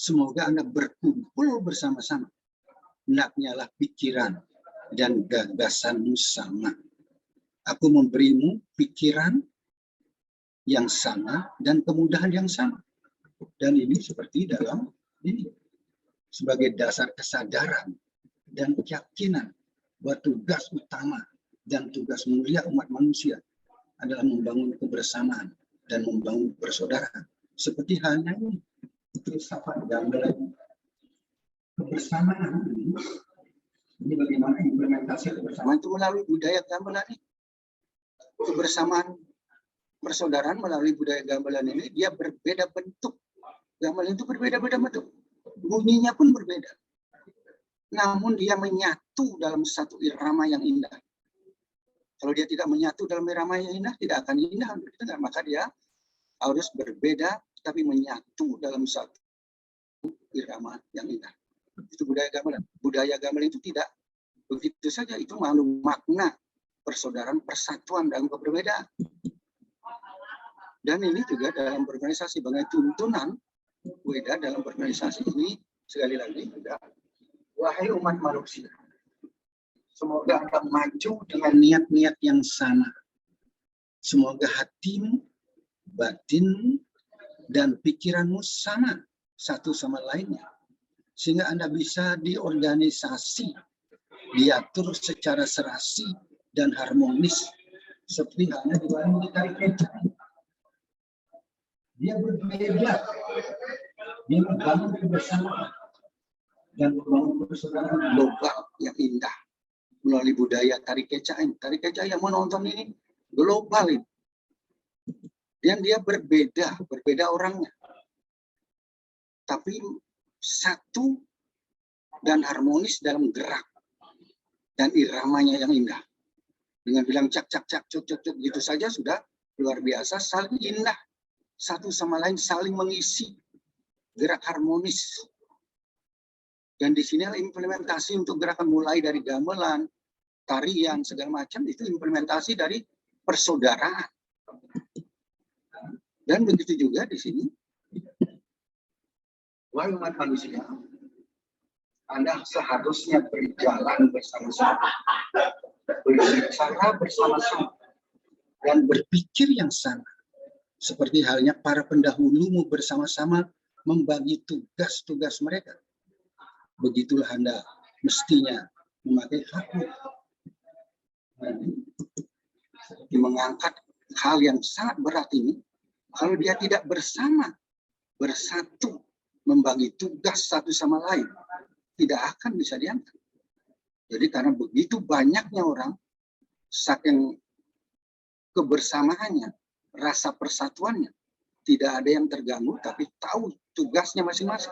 Semoga Anda berkumpul bersama-sama. Hendaknya lah pikiran dan gagasanmu sama. Aku memberimu pikiran yang sama dan kemudahan yang sama. Dan ini seperti dalam ini, sebagai dasar kesadaran dan keyakinan bahwa tugas utama dan tugas mulia umat manusia adalah membangun kebersamaan dan membangun persaudaraan. Seperti halnya ini, filsafat gamelan. Kebersamaan ini bagaimana implementasi kebersamaan itu melalui budaya gamelan ini. Kebersamaan persaudaraan melalui budaya gamelan ini dia berbeda bentuk. Gamelan itu berbeda-beda bentuk. Bunyinya pun berbeda. Namun dia menyatu dalam satu irama yang indah. Kalau dia tidak menyatu dalam irama yang indah, tidak akan indah untuk kita. Maka dia harus berbeda, tapi menyatu dalam satu irama yang indah. Itu budaya gamelan. Budaya gamelan itu tidak begitu saja. Itu mengandung makna persaudaraan, persatuan dalam keberbedaan. Dan ini juga dalam berorganisasi, sebagai tuntunan Weda dalam berorganisasi ini, sekali lagi juga, wahai umat manusia, semoga Anda maju dengan niat-niat yang sama. Semoga hatimu, batin, dan pikiranmu sama satu sama lainnya. Sehingga Anda bisa diorganisasi, diatur secara serasi dan harmonis. Seperti halnya di dalam tarik keca. Dia berbeda. Dia membangun kebersamaan dan membangun persaudaraan global yang indah melalui budaya tari keca ini. Tari keca yang menonton ini global ini. Dan dia berbeda orangnya. Tapi satu dan harmonis dalam gerak dan iramanya yang indah. Dengan bilang cak cak cak cuk cuk cuk gitu saja sudah luar biasa, saling indah. Satu sama lain saling mengisi, gerak harmonis. Dan di sini implementasi untuk gerakan mulai dari gamelan, tarian, segala macam, itu implementasi dari persaudaraan. Dan begitu juga di sini, wahai umat manusia, Anda seharusnya berjalan bersama-sama, berbicara bersama-sama, dan berpikir yang sama. Seperti halnya para pendahulumu bersama-sama membagi tugas-tugas mereka. Begitulah Anda mestinya memakai hakmu. Seperti mengangkat hal yang sangat berat ini, kalau dia tidak bersama, bersatu, membagi tugas satu sama lain, tidak akan bisa diangkat. Jadi karena begitu banyaknya orang, saking kebersamaannya, rasa persatuannya, tidak ada yang terganggu, tapi tahu tugasnya masing-masing.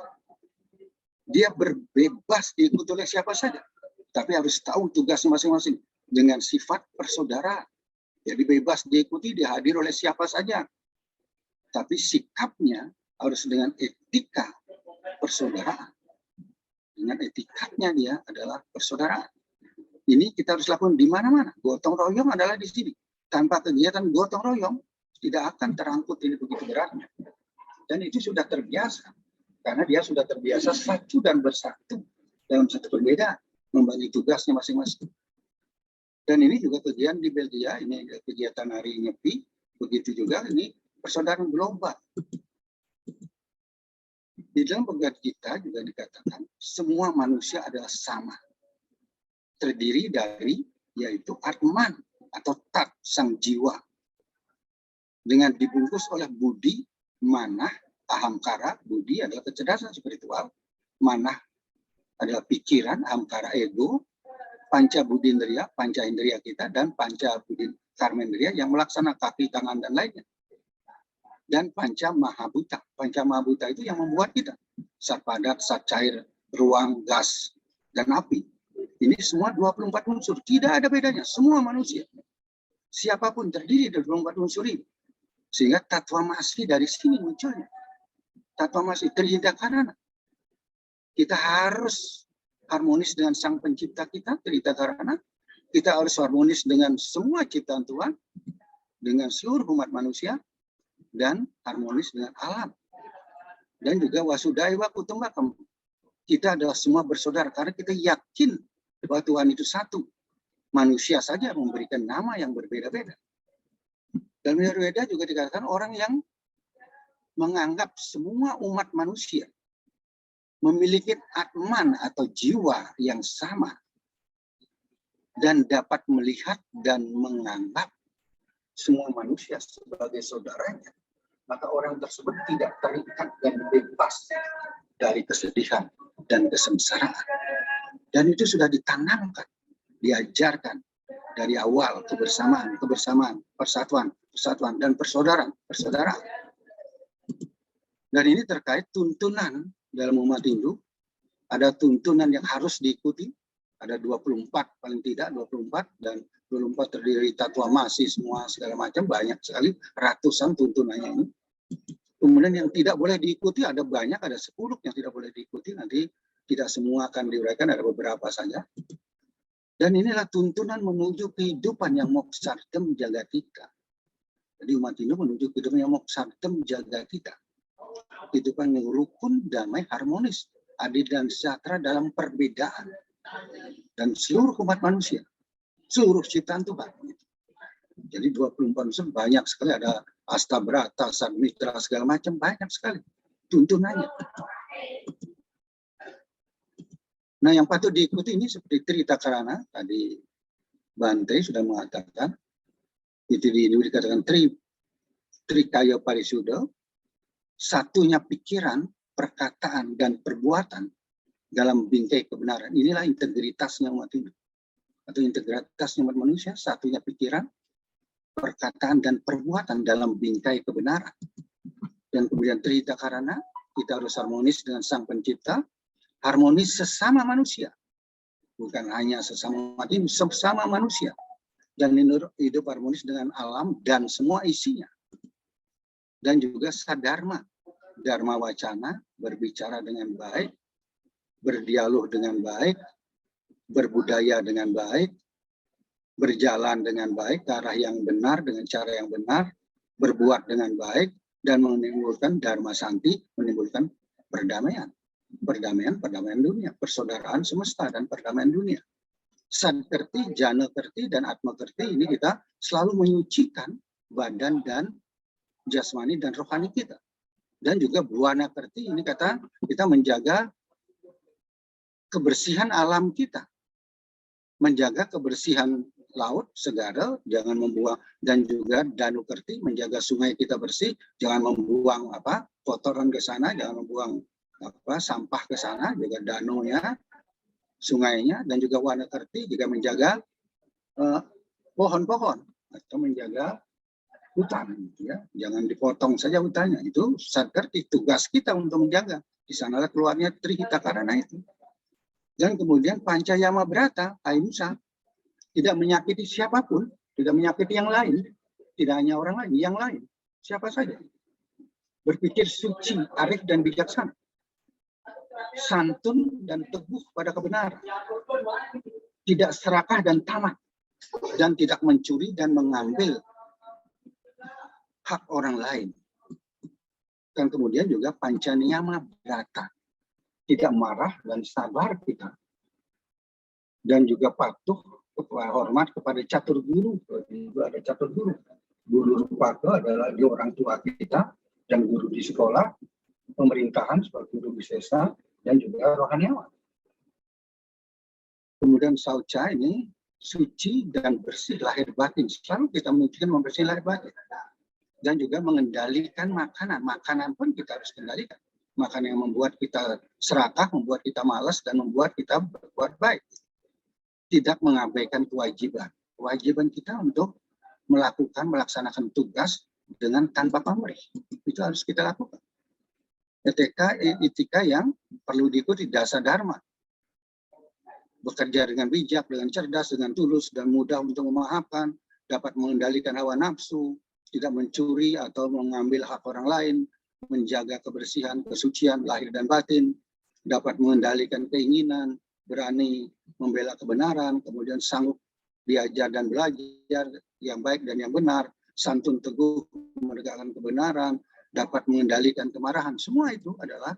Dia berbebas diikuti oleh siapa saja, tapi harus tahu tugasnya masing-masing dengan sifat persaudaraan. Jadi bebas diikuti, dihadir oleh siapa saja, tapi sikapnya harus dengan etika persaudaraan. Dengan etikanya dia adalah persaudaraan. Ini kita harus lakukan di mana-mana. Gotong royong adalah di sini. Tanpa kegiatan gotong royong, tidak akan terangkut ini begitu beratnya. Dan itu sudah terbiasa. Karena dia sudah terbiasa satu dan bersatu dalam satu perbedaan. Membagi tugasnya masing-masing. Dan ini juga kegiatan di Belgia, ini kegiatan hari Nyepi. Begitu juga ini persaudaraan global. Di dalam pegiat kita juga dikatakan, semua manusia adalah sama. Terdiri dari, yaitu Atman, atau Tat, sang jiwa. Dengan dibungkus oleh budi, manah, ahamkara. Budi adalah kecerdasan spiritual, manah adalah pikiran, ahamkara ego, panca budindriya, panca indriya kita, dan panca budi karmendriya yang melaksanakan kaki, tangan, dan lainnya. Dan panca mahabuta. Panca mahabuta itu yang membuat kita. Zat padat, zat cair, ruang, gas, dan api. Ini semua 24 unsur. Tidak ada bedanya. Semua manusia. Siapapun terdiri dari 24 unsur ini. Sehingga tatwamasi dari sini munculnya. Tatwamasi terhindar karena kita harus harmonis dengan sang pencipta kita, terhindar karena Kita harus harmonis dengan semua ciptaan Tuhan, dengan seluruh umat manusia, dan harmonis dengan alam. Dan juga wasudaiwa kutumbakam. Kita adalah semua bersaudara karena kita yakin bahwa Tuhan itu satu. Manusia saja memberikan nama yang berbeda-beda. Dan berbeda juga dikatakan orang yang menganggap semua umat manusia memiliki atman atau jiwa yang sama dan dapat melihat dan menganggap semua manusia sebagai saudaranya, maka orang tersebut tidak terikat dan bebas dari kesedihan dan kesengsaraan. Dan itu sudah ditanamkan, diajarkan dari awal, kebersamaan, persatuan, dan persaudaraan. Dan ini terkait tuntunan dalam umat Hindu. Ada tuntunan yang harus diikuti, ada 24 paling tidak, 24, dan 24 terdiri tatua masih semua segala macam, banyak sekali, ratusan tuntunannya ini. Kemudian yang tidak boleh diikuti ada banyak, ada 10 yang tidak boleh diikuti, nanti tidak semua akan diuraikan, ada beberapa saja. Dan inilah tuntunan menuju kehidupan yang moksartem jagatika. Jadi umat Hindu menuju kehidupan yang moksartem jagatika. Kehidupan yang rukun, damai, harmonis, adil dan sejahtera dalam perbedaan. Dan seluruh umat manusia, seluruh ciptaan Tuhan. Jadi 24 unsur banyak sekali, ada Astabrata, Sadmitra, segala macam, banyak sekali tuntunannya. Nah, yang patut diikuti ini seperti Trita Karana, tadi Bante sudah mengatakan, itu dikatakan Trikaya Parisuddha, satunya pikiran, perkataan, dan perbuatan dalam bingkai kebenaran. Inilah integritasnya umat Hindu. Atau integritasnya umat manusia, satunya pikiran, perkataan, dan perbuatan dalam bingkai kebenaran. Dan kemudian Trita Karana, kita harus harmonis dengan Sang Pencipta, harmonis sesama manusia. Bukan hanya sesama umat Hindu, sesama manusia. Dan hidup harmonis dengan alam dan semua isinya. Dan juga sadharma, dharma wacana, berbicara dengan baik, berdialog dengan baik, berbudaya dengan baik, berjalan dengan baik ke arah yang benar dengan cara yang benar, berbuat dengan baik, dan menimbulkan dharma santi, menimbulkan perdamaian. Perdamaian dunia, persaudaraan semesta, dan perdamaian dunia. Sadkerti, jana kerti, dan atma kerti ini kita selalu menyucikan badan dan jasmani dan rohani kita. Dan juga buana kerti ini kata kita menjaga kebersihan alam kita, menjaga kebersihan laut segara, jangan membuang, dan juga danu kerti, menjaga sungai kita bersih, jangan membuang kotoran ke sana, jangan membuang sampah ke sana, juga danunya, sungainya, dan juga wana kerti juga menjaga pohon-pohon atau menjaga hutan, ya, jangan dipotong saja hutannya. Itu sadkerti, tugas kita untuk menjaga. Di sanalah keluarnya Trihita Karana itu. Dan kemudian Pancayama Brata, ahimsa, tidak menyakiti siapapun, tidak menyakiti yang lain, tidak hanya orang lain, yang lain, siapa saja. Berpikir suci, arif, dan bijaksana. Santun dan teguh pada kebenaran. Tidak serakah dan tamak. Dan tidak mencuri dan mengambil hak orang lain. Dan kemudian juga Pancayama Brata. Tidak marah dan sabar kita. Dan juga patuh, hormat kepada catur guru. Ada catur guru. Guru Rupaka adalah dia orang tua kita, dan guru di sekolah, pemerintahan seperti guru Wisesa, dan juga rohaniawan. Kemudian Sauca ini suci dan bersih lahir batin. Selalu kita menunjukkan membersihkan lahir batin. Dan juga mengendalikan makanan. Makanan pun kita harus kendalikan. Makanan yang membuat kita serakah, membuat kita malas, dan membuat kita berbuat baik. Tidak mengabaikan kewajiban. Kewajiban kita untuk melaksanakan tugas dengan tanpa pamrih. Itu harus kita lakukan. Etika yang perlu diikuti, dasar dharma. Bekerja dengan bijak, dengan cerdas, dengan tulus, dan mudah untuk memaafkan, dapat mengendalikan hawa nafsu, tidak mencuri atau mengambil hak orang lain, menjaga kebersihan, kesucian, lahir dan batin, dapat mengendalikan keinginan, berani membela kebenaran, kemudian sanggup diajar dan belajar yang baik dan yang benar, santun teguh menegakkan kebenaran, dapat mengendalikan kemarahan. Semua itu adalah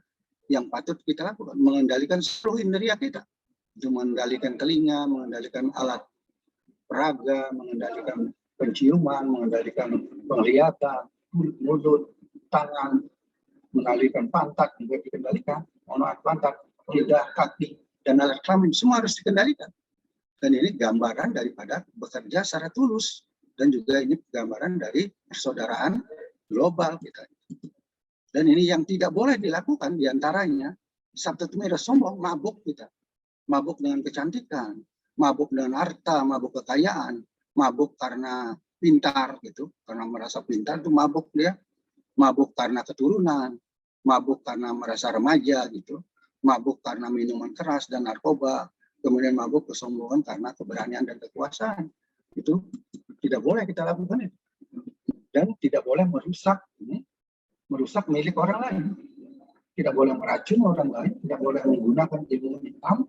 yang patut kita lakukan, mengendalikan seluruh indera kita. Itu mengendalikan telinga, mengendalikan alat peraga, mengendalikan penciuman, mengendalikan penglihatan, mulut, tangan, mengendalikan pantat juga dikendalikan, pantat, lidah, kaki, dan alat kelamin semua harus dikendalikan. Dan ini gambaran daripada bekerja secara tulus, dan juga ini gambaran dari persaudaraan global kita. Dan ini yang tidak boleh dilakukan diantaranya Sabtu Tumira sombong, mabuk kita, mabuk dengan kecantikan, mabuk dengan harta, mabuk kekayaan, mabuk karena pintar gitu, karena merasa pintar itu mabuk dia, mabuk karena keturunan, mabuk karena merasa remaja gitu, mabuk karena minuman keras dan narkoba, kemudian mabuk kesombongan karena keberanian dan kekuasaan. Itu tidak boleh kita lakukan itu. Dan tidak boleh merusak milik orang lain. Tidak boleh meracun orang lain, tidak boleh menggunakan ilmu hitam,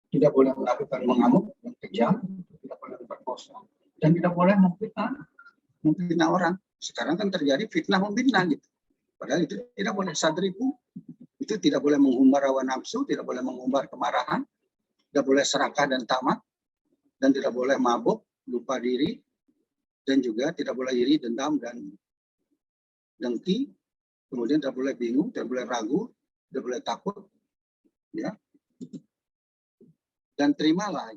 tidak boleh melakukan mengamuk yang kejam, tidak boleh berkosa, dan tidak boleh memfitnah orang. Sekarang kan terjadi fitnah memfitnah gitu. Padahal itu tidak boleh. Sadribu itu tidak boleh mengumbar hawa nafsu, tidak boleh mengumbar kemarahan, tidak boleh serakah dan tamak, dan tidak boleh mabuk, lupa diri, dan juga tidak boleh iri, dendam, dan dengki. Kemudian tidak boleh bingung, tidak boleh ragu, tidak boleh takut, ya. Dan terimalah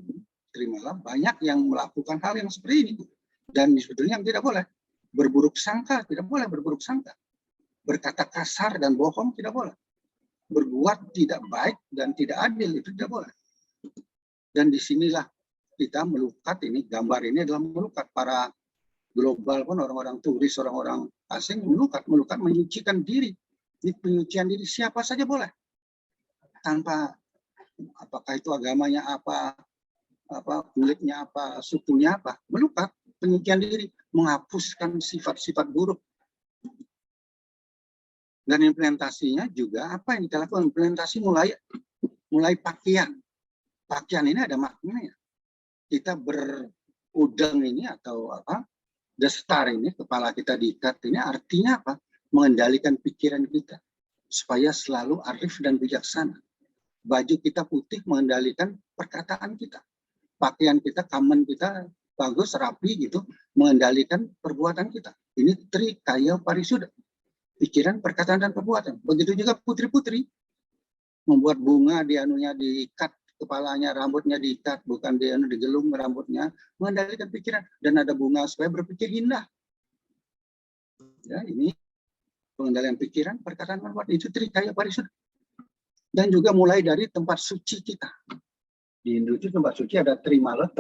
banyak yang melakukan hal yang seperti ini. Dan sebetulnya yang tidak boleh berburuk sangka, tidak boleh berburuk sangka. Berkata kasar dan bohong tidak boleh. Berbuat tidak baik dan tidak adil itu tidak boleh. Dan disinilah kita melukat ini, gambar ini adalah melukat para global pun, orang-orang turis, orang-orang asing melukat, menyucikan diri. Ini penyucian diri siapa saja boleh. Tanpa apakah itu agamanya apa kulitnya apa, sukunya apa, melukat, penyucian diri, menghapuskan sifat-sifat buruk. Dan implementasinya juga apa yang kita lakukan? Implementasi mulai pakaian. Pakaian ini ada maknanya. Kita berudang ini atau dastar ini, kepala kita diikat ini artinya apa? Mengendalikan pikiran kita supaya selalu arif dan bijaksana. Baju kita putih mengendalikan perkataan kita. Pakaian kita, kamen kita bagus, rapi gitu, mengendalikan perbuatan kita. Ini trikaya parisuddha. Pikiran, perkataan, dan perbuatan. Begitu juga putri-putri. Membuat bunga, diikat kepalanya, rambutnya diikat, bukan digelung rambutnya, mengendalikan pikiran. Dan ada bunga supaya berpikir indah. Ya, ini pengendalian pikiran, perkataan, perbuatan. Itu trikaya parisuddha. Dan juga mulai dari tempat suci kita. Di Hindu itu tempat suci ada trimala,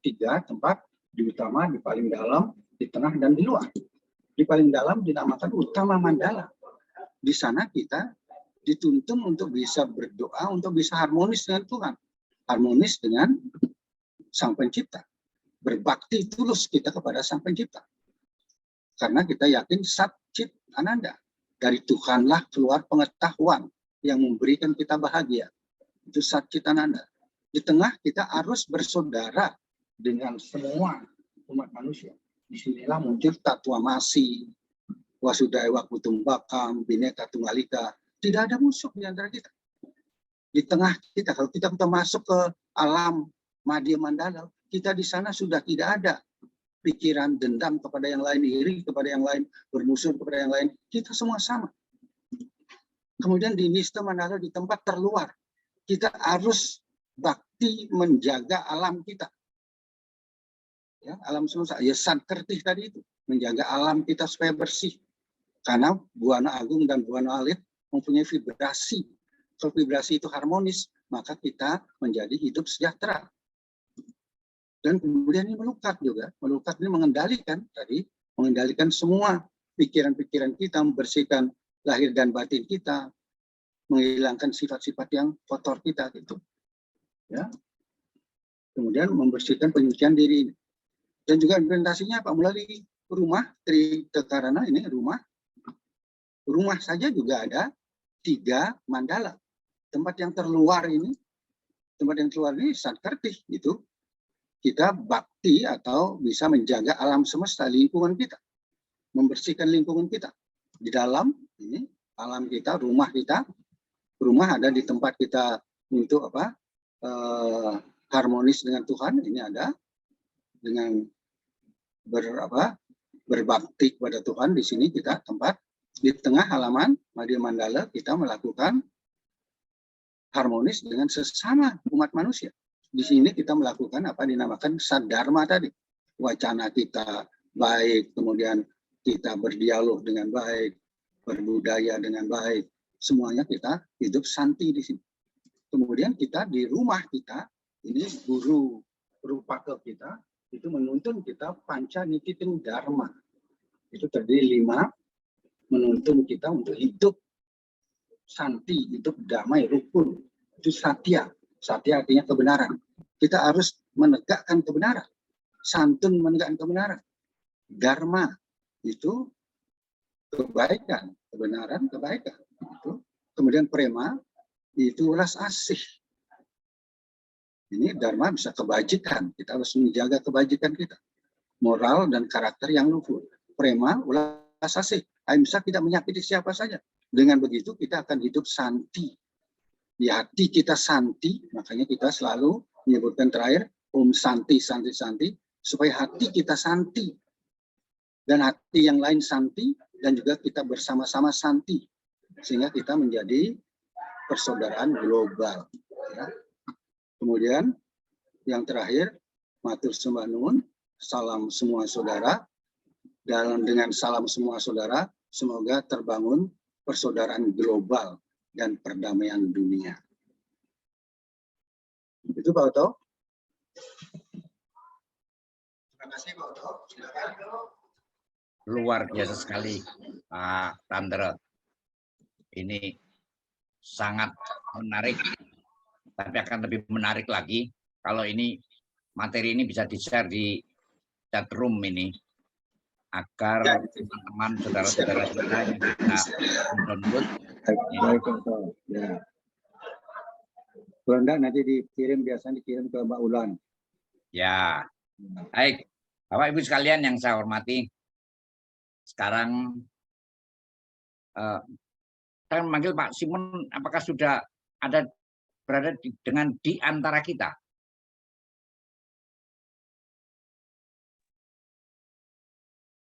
tiga tempat, di utama, di paling dalam, di tengah, dan di luar. Di paling dalam dinamakan utama mandala. Di sana kita dituntun untuk bisa berdoa, untuk bisa harmonis dengan Tuhan. Harmonis dengan Sang Pencipta. Berbakti tulus kita kepada Sang Pencipta. Karena kita yakin Sat Chit Ananda. Dari Tuhanlah keluar pengetahuan yang memberikan kita bahagia. Itu Sat Chit Ananda. Di tengah kita harus bersaudara dengan semua umat manusia. Disinilah muncul Tatwamasi, Wasudaya Kutumbakam, Bhinneka Tunggal Ika. Tidak ada musuh di antara kita. Di tengah kita, kalau kita masuk ke alam Madhya Mandala, kita di sana sudah tidak ada pikiran dendam kepada yang lain, iri kepada yang lain, bermusuh kepada yang lain. Kita semua sama. Kemudian di Nistha Mandala, di tempat terluar, kita harus bakti menjaga alam kita. Ya, alam semesta, ya Sankertih tadi itu, menjaga alam kita supaya bersih. Karena Buana Agung dan Buana Alit mempunyai vibrasi. Kalau vibrasi itu harmonis, maka kita menjadi hidup sejahtera. Dan kemudian ini melukat juga. Melukat ini mengendalikan semua pikiran-pikiran kita, membersihkan lahir dan batin kita, menghilangkan sifat-sifat yang kotor kita gitu. Ya. Kemudian membersihkan penyucian diri ini. Dan juga implementasinya apa? Melalui rumah, Tritekarana ini rumah. Rumah saja juga ada 3 mandala. Tempat yang terluar ini Sankertih itu kita bakti atau bisa menjaga alam semesta, lingkungan kita, membersihkan lingkungan kita. Di dalam ini alam kita, rumah kita, rumah ada di tempat kita untuk apa? Harmonis dengan Tuhan, ini ada dengan berbakti kepada Tuhan. Di sini kita tempat di tengah halaman Madya Mandala kita melakukan harmonis dengan sesama umat manusia. Di sini kita melakukan apa dinamakan sadharma tadi. Wacana kita baik, kemudian kita berdialog dengan baik, berbudaya dengan baik. Semuanya kita hidup santi di sini. Kemudian kita di rumah kita, ini guru Rupaka kita, itu menuntun kita panca nititin dharma. Itu terdiri 5, menuntun kita untuk hidup santi, hidup damai, rukun. Itu satya. Satya artinya kebenaran. Kita harus menegakkan kebenaran. Santun menegakkan kebenaran. Dharma itu kebaikan, kebenaran, kebaikan. Itu. Kemudian prema itu ulas asih. Ini dharma bisa kebajikan. Kita harus menjaga kebajikan kita. Moral dan karakter yang luhur. Prema ulas asih. Ahimsa tidak menyakiti siapa saja. Dengan begitu kita akan hidup santi. Di hati kita santi, makanya kita selalu menyebutkan terakhir Om Santi, Santi, Santi, supaya hati kita santi dan hati yang lain santi dan juga kita bersama-sama santi sehingga kita menjadi persaudaraan global. Ya. Kemudian yang terakhir matur sembah nuwun, salam semua saudara, dan dengan salam semua saudara semoga terbangun persaudaraan global dan perdamaian dunia. Itu Pak Oto. Terima kasih Pak Oto. Luar biasa sekali Pak Tandra. Ini sangat menarik, tapi akan lebih menarik lagi kalau ini materi ini bisa di-share di chat room ini agar teman-teman saudara-saudara kita yang bisa download. Ya. Kalau enggak nanti dikirim, biasanya dikirim ke Mbak Ulan. Ya, baik. Bapak Ibu sekalian yang saya hormati, sekarang saya memanggil Pak Simon, apakah sudah ada berada di antara kita?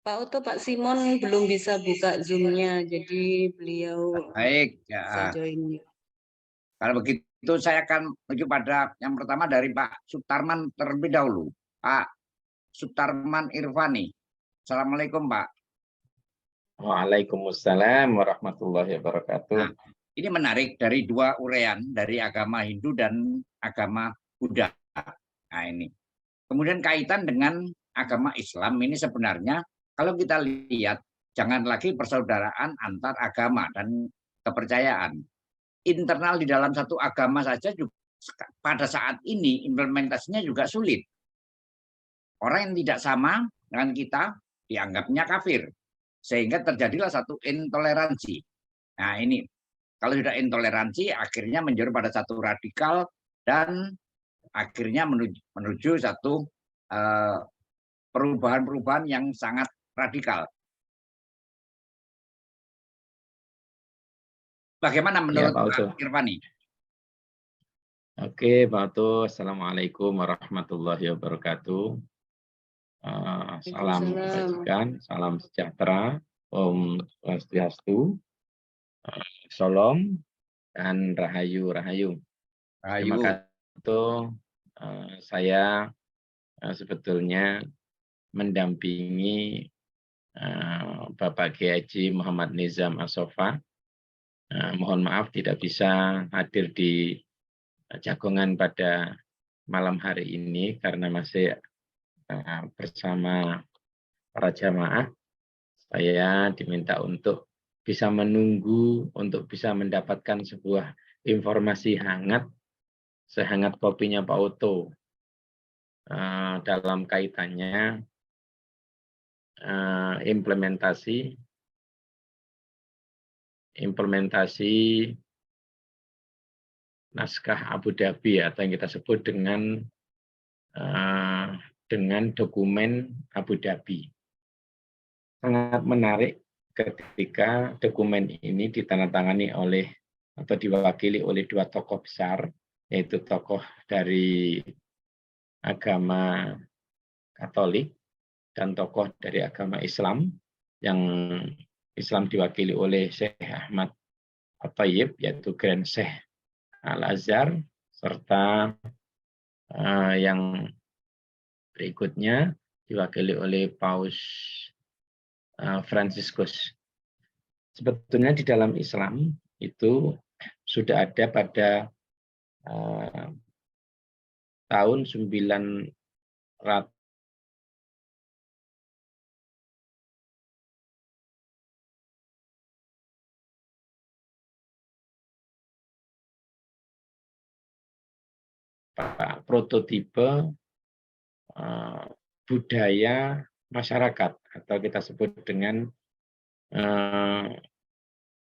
Pak Oto, Pak Simon belum bisa buka Zoom-nya, jadi beliau Baik, bisa ya. join. Kalau begitu saya akan menuju pada yang pertama dari Pak Sutarman terlebih dahulu. Pak Sutarman Irvani. Assalamualaikum Pak. Waalaikumsalam warahmatullahi wabarakatuh. Nah, ini menarik dari dua uraian dari agama Hindu dan agama Buddha. Nah ini. Kemudian kaitan dengan agama Islam ini sebenarnya kalau kita lihat jangan lagi persaudaraan antar agama dan kepercayaan. Internal di dalam satu agama saja juga, pada saat ini implementasinya juga sulit. Orang yang tidak sama dengan kita dianggapnya kafir. Sehingga terjadilah satu intoleransi. Nah ini, kalau sudah intoleransi akhirnya menjadi pada satu radikal dan akhirnya menuju satu perubahan-perubahan yang sangat radikal. Bagaimana menurut Pak Irvani? Oke, Pak Oto. Assalamualaikum warahmatullahi wabarakatuh. Salam kebajikan, salam sejahtera, Om Swastiastu, Shalom, dan Rahayu. Terima kasih. Saya sebetulnya mendampingi Bapak Kiai Haji Muhammad Nizam As-Sofa. Mohon maaf tidak bisa hadir di jagongan pada malam hari ini karena masih bersama para jamaah. Saya diminta untuk bisa menunggu, untuk bisa mendapatkan sebuah informasi hangat, sehangat kopinya Pak Oto dalam kaitannya implementasi naskah Abu Dhabi atau yang kita sebut dengan dengan dokumen Abu Dhabi. Sangat menarik ketika dokumen ini ditandatangani oleh atau diwakili oleh dua tokoh besar, yaitu tokoh dari agama Katolik dan tokoh dari agama Islam, yang Islam diwakili oleh Syekh Ahmad At-Thayyib, yaitu Grand Syekh Al-Azhar, serta yang berikutnya diwakili oleh Paus Franciscus. Sebetulnya di dalam Islam itu sudah ada pada tahun 900 prototipe budaya masyarakat, atau kita sebut dengan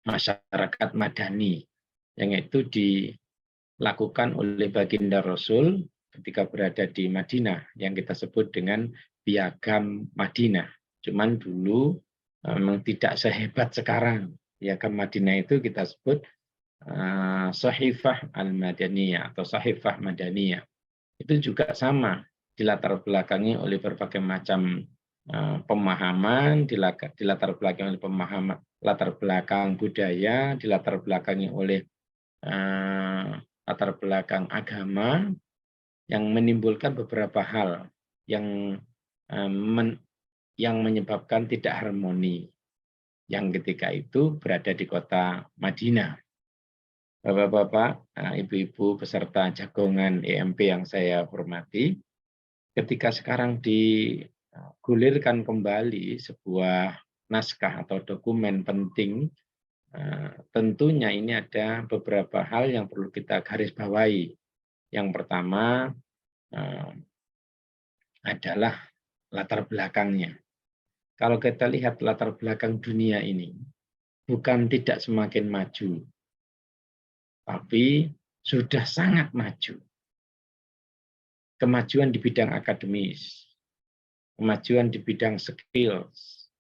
masyarakat madani, yang itu dilakukan oleh baginda Rasul ketika berada di Madinah, yang kita sebut dengan piagam Madinah. Cuman dulu memang tidak sehebat sekarang. Piagam Madinah itu kita sebut Sahifah Al-Madaniyah atau Sahifah Madaniyah. Itu juga sama, dilatar belakangi oleh berbagai macam pemahaman, dilatar belakangi oleh pemahaman latar belakang budaya, dilatar belakangi oleh latar belakang agama, yang menimbulkan beberapa hal yang menyebabkan tidak harmoni yang ketika itu berada di kota Madinah. Bapak-bapak, ibu-ibu peserta jagongan EMP yang saya hormati, ketika sekarang digulirkan kembali sebuah naskah atau dokumen penting, tentunya ini ada beberapa hal yang perlu kita garis bawahi. Yang pertama adalah latar belakangnya. Kalau kita lihat latar belakang dunia ini, bukan tidak semakin maju, tapi sudah sangat maju. Kemajuan di bidang akademis, kemajuan di bidang skills,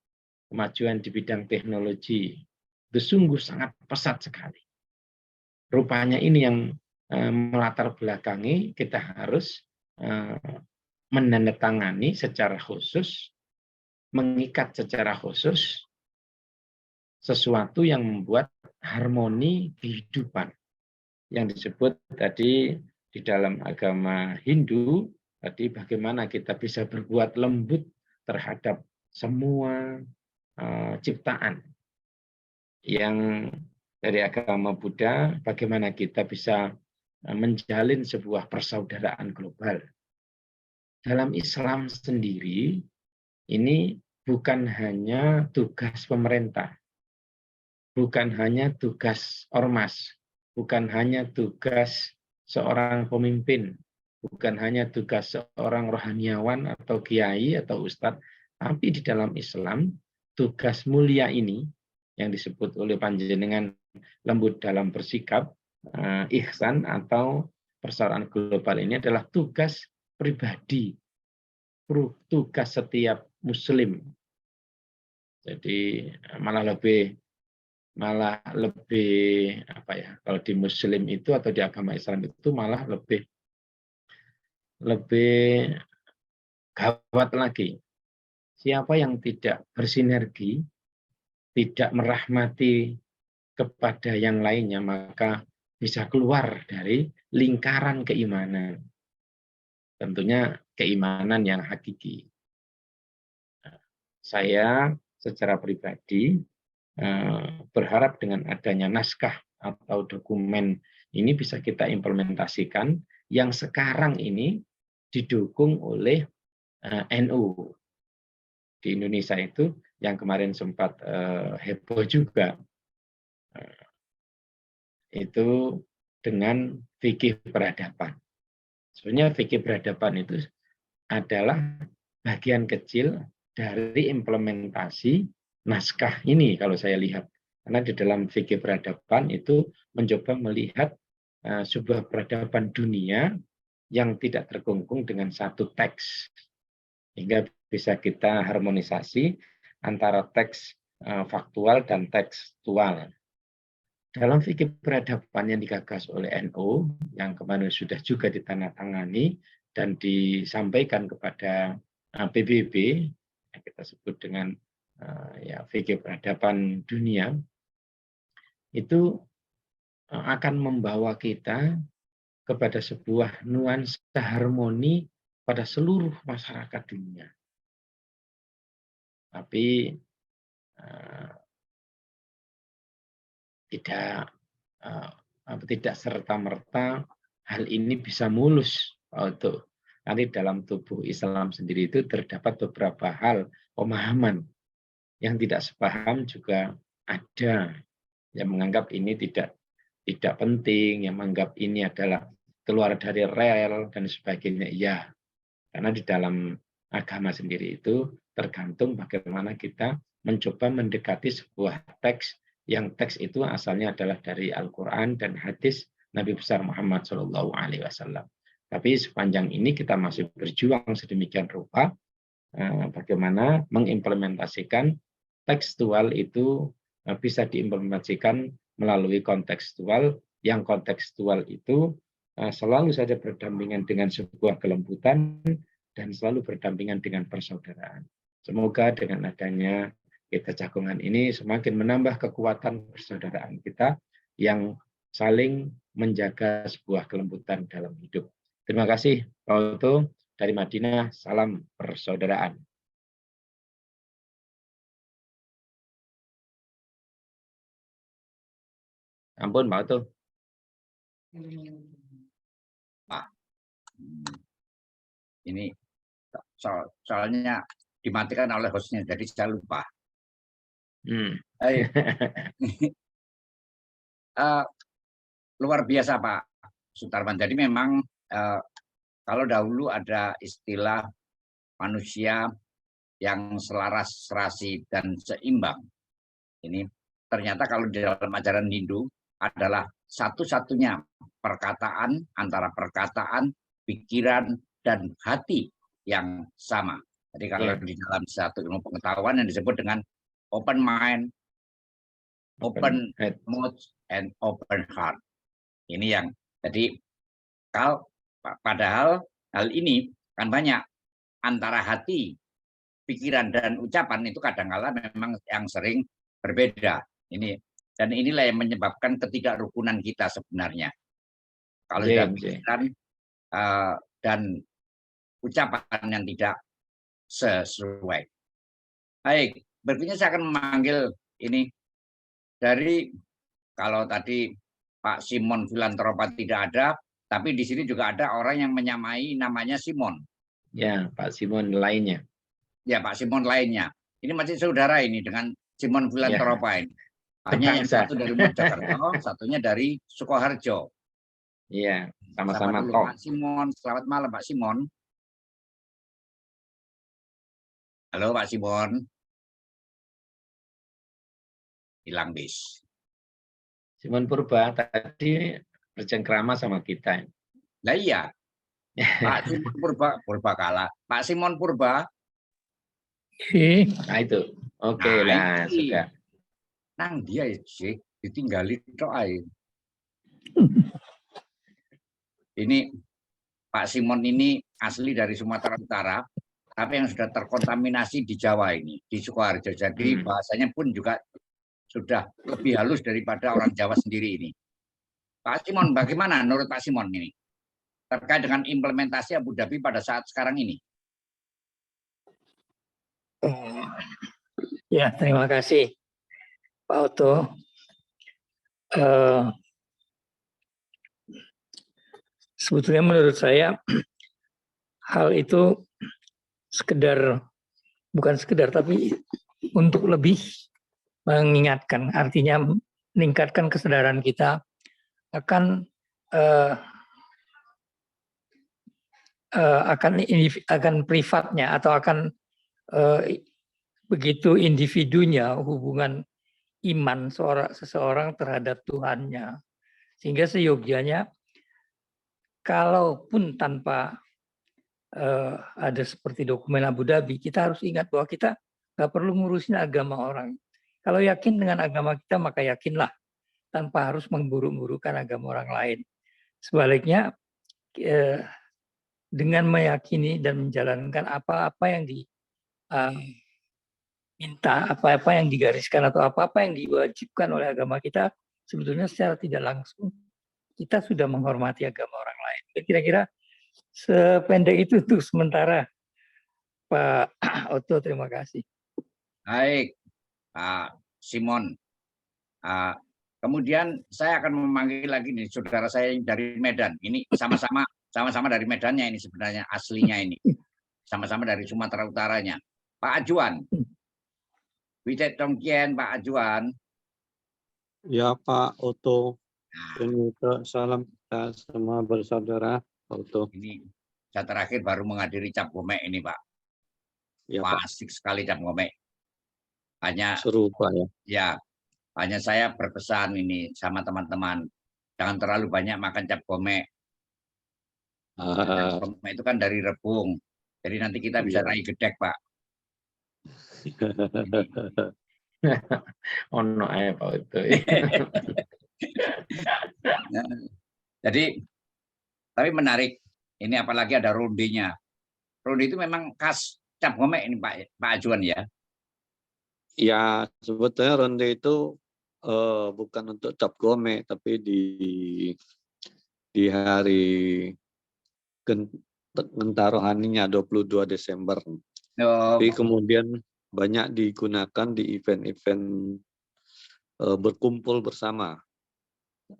kemajuan di bidang teknologi, itu sungguh sangat pesat sekali. Rupanya ini yang melatar belakangi kita harus menandatangani secara khusus, mengikat secara khusus sesuatu yang membuat harmoni kehidupan. Yang disebut tadi di dalam agama Hindu, tadi bagaimana kita bisa berbuat lembut terhadap semua ciptaan. Yang dari agama Buddha, bagaimana kita bisa menjalin sebuah persaudaraan global. Dalam Islam sendiri, ini bukan hanya tugas pemerintah, bukan hanya tugas ormas, bukan hanya tugas seorang pemimpin, bukan hanya tugas seorang rohaniawan atau kiai atau ustadz, tapi di dalam Islam tugas mulia ini yang disebut oleh panjenengan lembut dalam bersikap, ihsan atau persaudaraan global ini adalah tugas pribadi, tugas setiap muslim. Jadi malah lebih apa ya, kalau di muslim itu atau di agama Islam itu malah lebih gawat lagi. Siapa yang tidak bersinergi, tidak merahmati kepada yang lainnya, maka bisa keluar dari lingkaran keimanan. Tentunya keimanan yang hakiki. Saya secara pribadi berharap dengan adanya naskah atau dokumen ini bisa kita implementasikan, yang sekarang ini didukung oleh NU. Di Indonesia itu yang kemarin sempat heboh juga, itu dengan fikih peradaban. Sebenarnya fikih peradaban itu adalah bagian kecil dari implementasi naskah ini kalau saya lihat. Karena di dalam fikih peradaban itu mencoba melihat sebuah peradaban dunia yang tidak terkungkung dengan satu teks, hingga bisa kita harmonisasi antara teks faktual dan tekstual. Dalam fikih peradaban yang digagas oleh NU, yang kemarin sudah juga ditandatangani dan disampaikan kepada PBB, yang kita sebut dengan ya fikih peradaban dunia, itu akan membawa kita kepada sebuah nuansa harmoni pada seluruh masyarakat dunia. Tapi tidak serta-merta hal ini bisa mulus. Nanti dalam tubuh Islam sendiri itu terdapat beberapa hal pemahaman yang tidak sepaham juga ada, yang menganggap ini tidak penting, yang menganggap ini adalah keluar dari rel dan sebagainya. Ya, karena di dalam agama sendiri itu tergantung bagaimana kita mencoba mendekati sebuah teks, yang teks itu asalnya adalah dari Al-Quran dan hadis Nabi besar Muhammad SAW. Tapi sepanjang ini kita masih berjuang sedemikian rupa bagaimana mengimplementasikan tekstual itu bisa diimplementasikan melalui kontekstual, yang kontekstual itu selalu saja berdampingan dengan sebuah kelembutan dan selalu berdampingan dengan persaudaraan. Semoga dengan adanya kita jagongan ini semakin menambah kekuatan persaudaraan kita yang saling menjaga sebuah kelembutan dalam hidup. Terima kasih Pak Oto dari Madinah, salam persaudaraan. Ampun Pak Oto. Pak, ini soalnya dimatikan oleh hostnya, jadi saya lupa. Luar biasa Pak Sutarman. Jadi memang kalau dahulu ada istilah manusia yang selaras, serasi, dan seimbang. Ini ternyata kalau di dalam ajaran Hindu adalah satu-satunya perkataan antara perkataan, pikiran, dan hati yang sama. Jadi kalau di dalam satu ilmu pengetahuan yang disebut dengan open mind, open mouth, and open heart. Ini yang jadi padahal hal ini kan banyak antara hati, pikiran, dan ucapan itu kadang-kala memang yang sering berbeda. Dan inilah yang menyebabkan ketidakrukunan kita sebenarnya. Kalau sudah pikiran dan ucapan yang tidak sesuai. Baik, berikutnya saya akan memanggil ini dari, kalau tadi Pak Simon Filantropa tidak ada, tapi di sini juga ada orang yang menyamai namanya Simon. Ya, Pak Simon lainnya. Ya, Pak Simon lainnya. Ini masih saudara ini dengan Simon Filantropa ini. Hanya yang satu dari Mojokerto, satunya dari Sukoharjo. Iya, sama-sama Tom. Pak Simon, selamat malam Pak Simon. Halo Pak Simon. Hilang bis. Simon Purba tadi bercengkrama sama kita. Nah iya. Pak Simon Purba kalah. Pak Simon Purba. Nah itu. Oke lah, sudah. Nang dia sih ditinggali tok ae. Ini Pak Simon ini asli dari Sumatera Utara, tapi yang sudah terkontaminasi di Jawa ini, di Sukoharjo. Jadi bahasanya pun juga sudah lebih halus daripada orang Jawa sendiri ini. Pak Simon, bagaimana menurut Pak Simon ini terkait dengan implementasi Abu Dhabi pada saat sekarang ini? Ya, terima kasih Pak Oto. Sebetulnya menurut saya hal itu bukan sekedar tapi untuk lebih mengingatkan, artinya meningkatkan kesadaran kita akan privatnya atau akan begitu individunya hubungan iman seseorang terhadap Tuhannya, sehingga seyogianya kalaupun tanpa ada seperti dokumen Abu Dhabi, kita harus ingat bahwa kita nggak perlu ngurusin agama orang. Kalau yakin dengan agama kita, maka yakinlah tanpa harus memburu-burukan agama orang lain. Sebaliknya, dengan meyakini dan menjalankan apa-apa yang diminta, apa-apa yang digariskan atau apa-apa yang diwajibkan oleh agama kita, sebetulnya secara tidak langsung kita sudah menghormati agama orang lain. Kira-kira sependek itu tuh sementara, Pak Otto. Terima kasih. Baik, Pak Simon. Kemudian saya akan memanggil lagi nih saudara saya yang dari Medan. Ini sama-sama dari Medannya ini sebenarnya aslinya ini. Sama-sama dari Sumatera Utaranya. Pak Ajuan. Witet Tongkien, Pak Ajuan. Ya Pak Otto. Ini salam kita semua bersaudara. Pak Otto. Ini saya terakhir baru menghadiri Cap Gomek ini Pak. Ya, Wah, Pak. asik sekali Cap Gomek. Hanya seru Pak ya. Ya, hanya saya berpesan ini sama teman-teman, jangan terlalu banyak makan Cap Gomek. Cap Gomek itu kan dari rebung, jadi nanti kita bisa naik gedek Pak. Ono ae Pak Otto. Jadi, tapi menarik. Ini apalagi ada rondenya. Ronde itu memang khas Cap Gomek ini Pak Ajuan ya. Ya, sebetulnya ronde itu bukan untuk Cap Gomek, tapi di hari Gentarohaninya 22 Desember. Tapi kemudian banyak digunakan di event-event berkumpul bersama.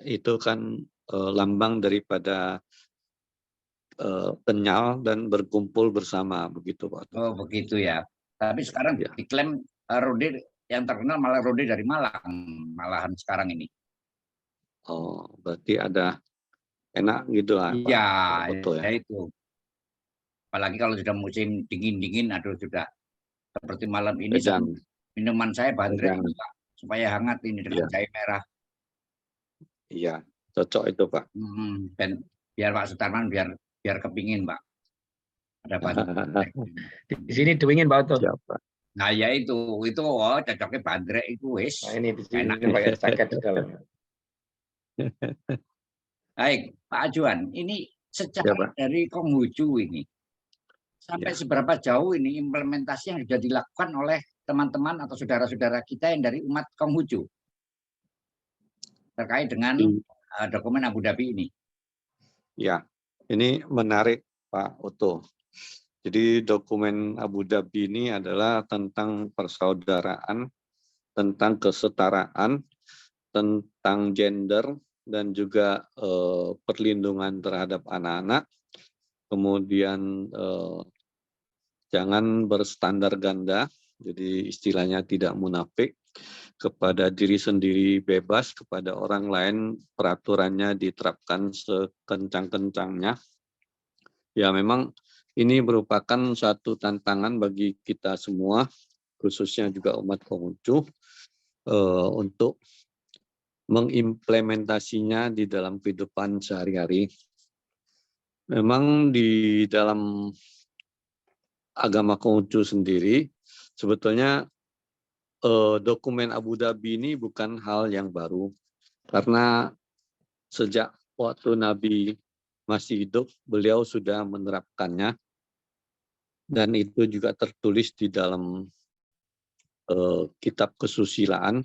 Itu kan lambang daripada kenyal dan berkumpul bersama, begitu Pak. Oh begitu ya. Tapi sekarang diklaim ronde yang terkenal malah ronde dari Malang, malahan sekarang ini. Oh, berarti ada enak gitu lah. Iya, betul ya itu. Apalagi kalau sudah musim dingin-dingin, aduh sudah seperti malam ini minuman saya bandrek Pak, supaya hangat ini dengan jahe merah. Iya, cocok itu Pak. Dan biar Pak Sutarman biar kepingin Pak. Ada bandrek. Di sini dingin Pak Otto. Siapa? Nah ya itu cocoknya bandrek itu wis. Nah, ini di sini pakai jaket segala. Baik, Pak Ajuan, ini secara dari Konghucu ini sampai seberapa jauh ini implementasi yang sudah dilakukan oleh teman-teman atau saudara-saudara kita yang dari umat Konghucu terkait dengan dokumen Abu Dhabi ini? Ya, ini menarik Pak Otto. Jadi dokumen Abu Dhabi ini adalah tentang persaudaraan, tentang kesetaraan, tentang gender, dan juga perlindungan terhadap anak-anak. Kemudian jangan berstandar ganda, jadi istilahnya tidak munafik, kepada diri sendiri bebas, kepada orang lain peraturannya diterapkan sekencang-kencangnya. Ya memang ini merupakan suatu tantangan bagi kita semua, khususnya juga umat Konghucu, untuk mengimplementasinya di dalam kehidupan sehari-hari. Memang di dalam agama Konghucu sendiri, sebetulnya dokumen Abu Dhabi ini bukan hal yang baru. Karena sejak waktu Nabi masih hidup, beliau sudah menerapkannya. Dan itu juga tertulis di dalam kitab kesusilaan,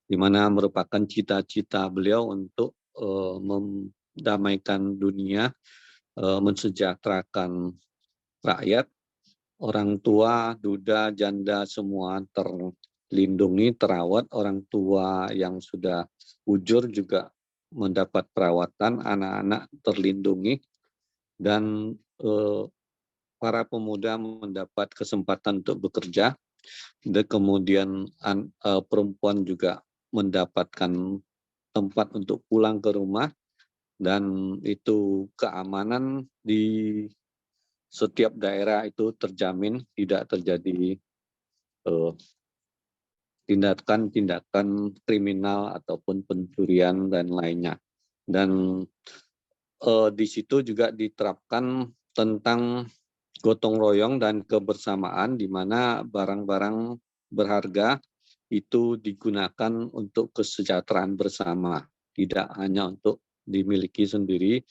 di mana merupakan cita-cita beliau untuk mendamaikan dunia, mensejahterakan rakyat, orang tua, duda, janda semua terlindungi, terawat, orang tua yang sudah bujur juga mendapat perawatan, anak-anak terlindungi, dan para pemuda mendapat kesempatan untuk bekerja, dan kemudian perempuan juga mendapatkan tempat untuk pulang ke rumah, dan itu keamanan di setiap daerah itu terjamin, tidak terjadi tindakan kriminal ataupun pencurian dan lainnya. Dan di situ juga diterapkan tentang gotong royong dan kebersamaan, di mana barang-barang berharga itu digunakan untuk kesejahteraan bersama, tidak hanya untuk dimiliki sendiri.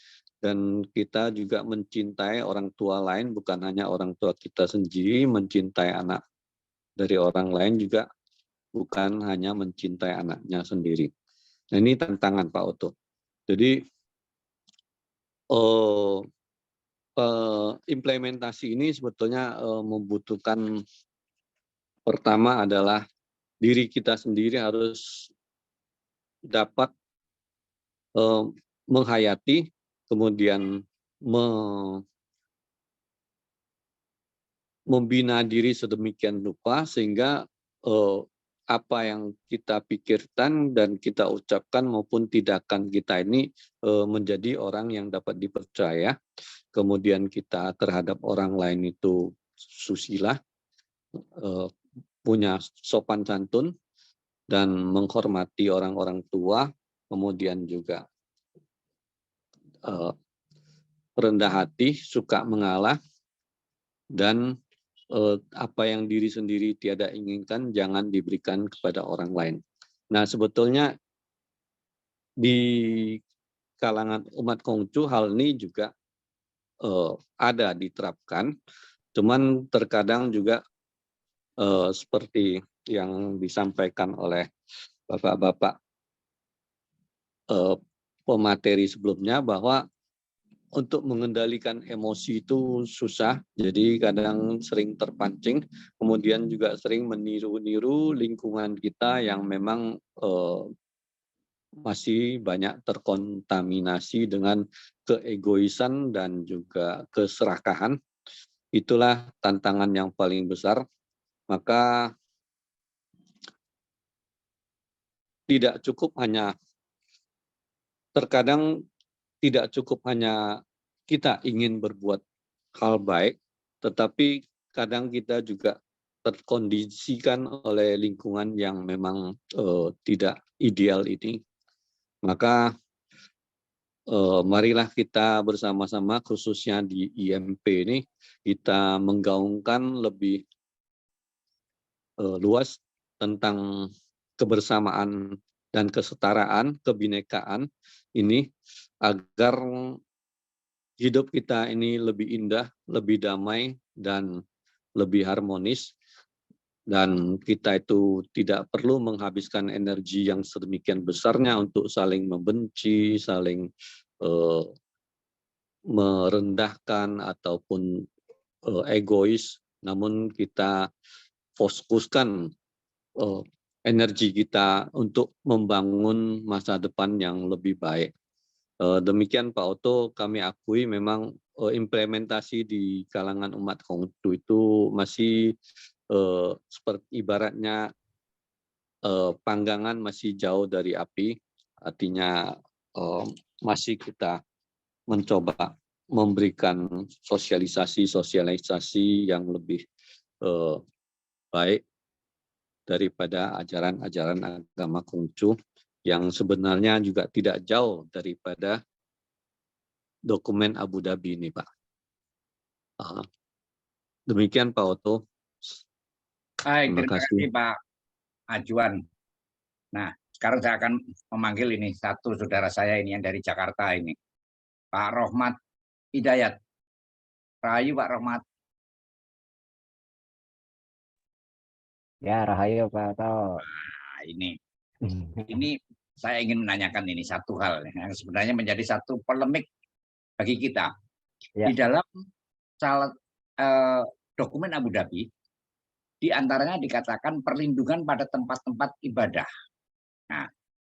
Dan kita juga mencintai orang tua lain, bukan hanya orang tua kita sendiri, mencintai anak dari orang lain juga bukan hanya mencintai anaknya sendiri. Nah, ini tantangan Pak Oto. Jadi implementasi ini sebetulnya membutuhkan, pertama adalah diri kita sendiri harus dapat menghayati, kemudian membina diri sedemikian rupa sehingga apa yang kita pikirkan dan kita ucapkan maupun tindakan kita ini menjadi orang yang dapat dipercaya. Kemudian kita terhadap orang lain itu susila, punya sopan santun, dan menghormati orang-orang tua, kemudian juga rendah hati, suka mengalah, dan apa yang diri sendiri tiada inginkan jangan diberikan kepada orang lain. Nah, sebetulnya di kalangan umat Konghucu hal ini juga ada diterapkan, cuman terkadang juga seperti yang disampaikan oleh bapak-bapak pemateri sebelumnya, bahwa untuk mengendalikan emosi itu susah, jadi kadang sering terpancing, kemudian juga sering meniru-niru lingkungan kita yang memang masih banyak terkontaminasi dengan keegoisan dan juga keserakahan. Itulah tantangan yang paling besar. Maka tidak cukup hanya, terkadang tidak cukup hanya kita ingin berbuat hal baik, tetapi kadang kita juga terkondisikan oleh lingkungan yang memang tidak ideal ini. Maka marilah kita bersama-sama, khususnya di IMP ini, kita menggaungkan lebih luas tentang kebersamaan dan kesetaraan, kebinekaan ini, agar hidup kita ini lebih indah, lebih damai, dan lebih harmonis. Dan kita itu tidak perlu menghabiskan energi yang sedemikian besarnya untuk saling membenci, saling merendahkan ataupun egois, namun kita fokuskan energi kita untuk membangun masa depan yang lebih baik. Demikian Pak Oto, kami akui memang implementasi di kalangan umat Konghucu itu masih seperti ibaratnya panggangan masih jauh dari api, artinya masih kita mencoba memberikan sosialisasi yang lebih baik daripada ajaran-ajaran agama Konghucu yang sebenarnya juga tidak jauh daripada dokumen Abu Dhabi ini, Pak. Demikian Pak Oto. Terima kasih Pak Ajuan. Nah, sekarang saya akan memanggil ini satu saudara saya ini yang dari Jakarta ini, Pak Rohmat Hidayat. Rahayu Pak Rohmat. Ya, rahayu Pak Oto. Nah, ini saya ingin menanyakan ini satu hal yang sebenarnya menjadi satu polemik bagi kita. Ya. Di dalam dokumen Abu Dhabi, di antaranya dikatakan perlindungan pada tempat-tempat ibadah. Nah,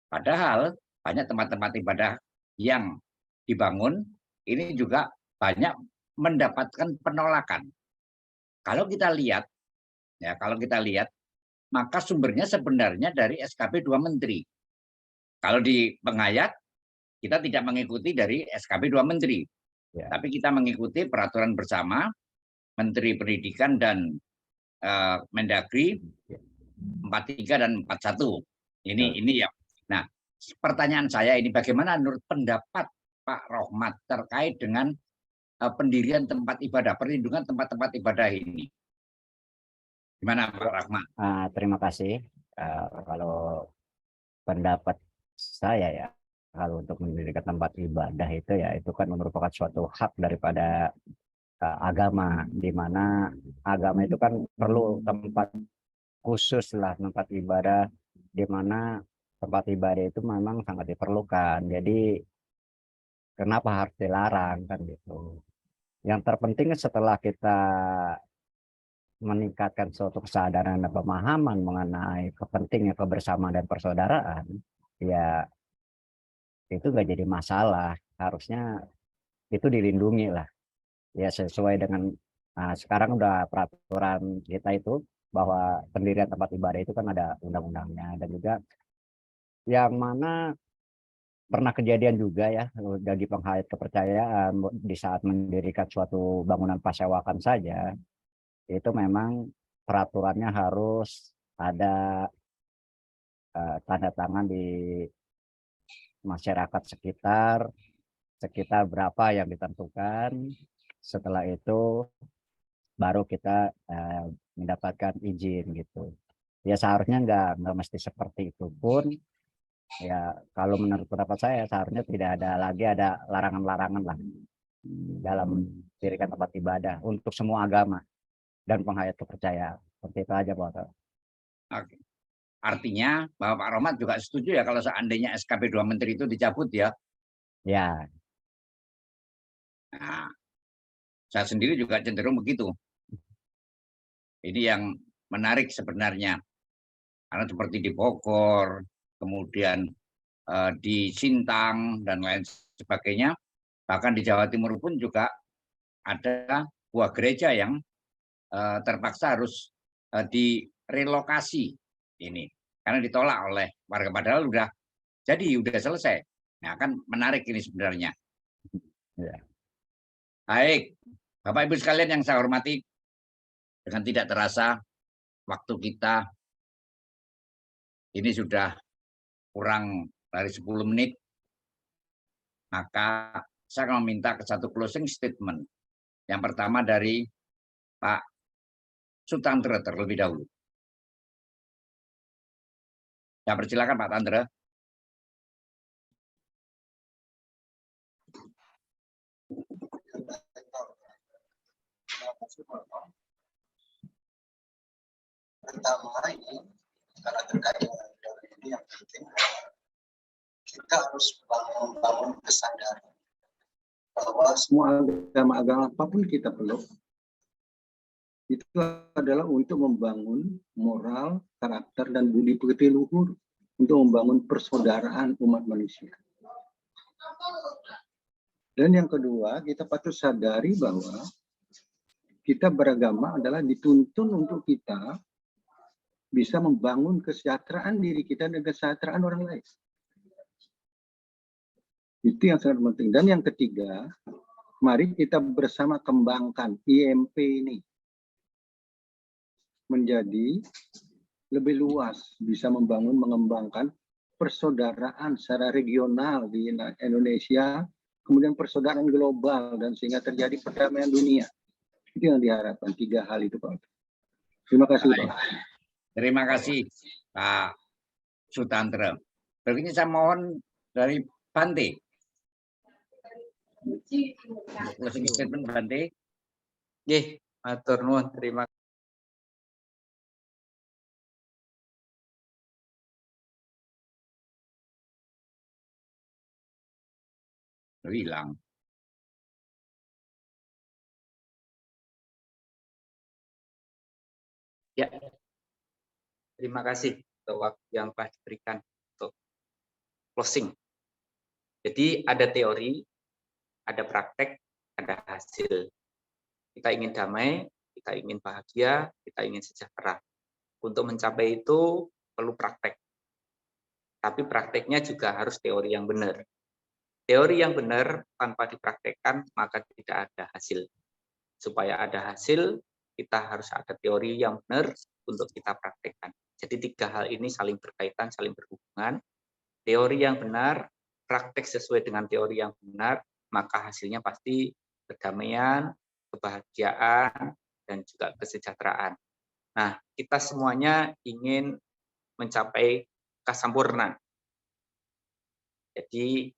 padahal banyak tempat-tempat ibadah yang dibangun ini juga banyak mendapatkan penolakan. Kalau kita lihat, maka sumbernya sebenarnya dari SKP 2 Menteri. Kalau di pengayat, kita tidak mengikuti dari SKP 2 Menteri. Ya. Tapi kita mengikuti peraturan bersama Menteri Pendidikan dan Mendagri 43 dan 41. Ini ya. Nah, pertanyaan saya ini, bagaimana menurut pendapat Pak Rohmat terkait dengan pendirian tempat ibadah, perlindungan tempat-tempat ibadah ini. Gimana Pak Rohmat? Terima kasih. Kalau pendapat saya ya, kalau untuk mendirikan tempat ibadah itu ya, itu kan merupakan suatu hak daripada agama, di mana agama itu kan perlu tempat khusus lah, tempat ibadah, di mana tempat ibadah itu memang sangat diperlukan. Jadi kenapa harus dilarang kan gitu. Yang terpenting setelah kita meningkatkan suatu kesadaran dan pemahaman mengenai kepentingan kebersamaan dan persaudaraan, ya itu nggak jadi masalah. Harusnya itu dilindungi lah, ya sesuai dengan sekarang udah peraturan kita itu bahwa pendirian tempat ibadah itu kan ada undang-undangnya, dan juga yang mana pernah kejadian juga ya bagi penghayat kepercayaan di saat mendirikan suatu bangunan pasewakan saja, itu memang peraturannya harus ada tanda tangan di masyarakat sekitar berapa yang ditentukan. Setelah itu baru kita mendapatkan izin gitu. Ya seharusnya nggak mesti seperti itu pun. Ya kalau menurut pendapat saya seharusnya tidak ada lagi ada larangan-larangan lah dalam mendirikan tempat ibadah untuk semua agama dan penghayat kepercayaan. Seperti itu aja Pak. Oke. Artinya bahwa Pak Rohmat juga setuju ya kalau seandainya SKP 2 Menteri itu dicabut ya? Ya. Nah, saya sendiri juga cenderung begitu. Ini yang menarik sebenarnya. Karena seperti di Bogor, kemudian di Sintang, dan lain sebagainya, bahkan di Jawa Timur pun juga ada buah gereja yang terpaksa harus direlokasi ini. Karena ditolak oleh warga, padahal udah selesai. Nah kan menarik ini sebenarnya. Ya. Baik, Bapak Ibu sekalian yang saya hormati, dengan tidak terasa waktu kita ini sudah kurang dari 10 menit, maka saya akan meminta ke satu closing statement. Yang pertama dari Pak Sutandra terlebih dahulu. Ya, persilakan Pak Tandra. Pertama ini, karena terkait dengan ini yang penting, kita harus membangun kesadaran bahwa semua agama-agama apapun kita peluk, itu adalah untuk membangun moral, karakter, dan budi pekerti luhur, untuk membangun persaudaraan umat manusia. Dan yang kedua, kita patut sadari bahwa kita beragama adalah dituntun untuk kita bisa membangun kesejahteraan diri kita dan kesejahteraan orang lain. Itu yang sangat penting. Dan yang ketiga, mari kita bersama kembangkan IMP ini menjadi lebih luas, bisa mengembangkan persaudaraan secara regional di Indonesia, kemudian persaudaraan global, dan sehingga terjadi perdamaian dunia. Itu yang diharapkan, 3 hal itu Pak. Terima kasih Pak. Terima kasih Pak Sutandra. Berikutnya saya mohon dari Bante. Closing statement Bante. Nggih, matur nuwun, terima kasih. Hilang. Ya, terima kasih untuk waktu yang telah diberikan untuk closing. Jadi ada teori, ada praktek, ada hasil. Kita ingin damai, kita ingin bahagia, kita ingin sejahtera. Untuk mencapai itu perlu praktek. Tapi prakteknya juga harus teori yang benar. Teori yang benar tanpa dipraktekkan maka tidak ada hasil. Supaya ada hasil, kita harus ada teori yang benar untuk kita praktekkan. Jadi 3 hal ini saling berkaitan, saling berhubungan. Teori yang benar praktek sesuai dengan teori yang benar, maka hasilnya pasti kedamaian, kebahagiaan, dan juga kesejahteraan. Nah, kita semuanya ingin mencapai kesampurnaan. Jadi,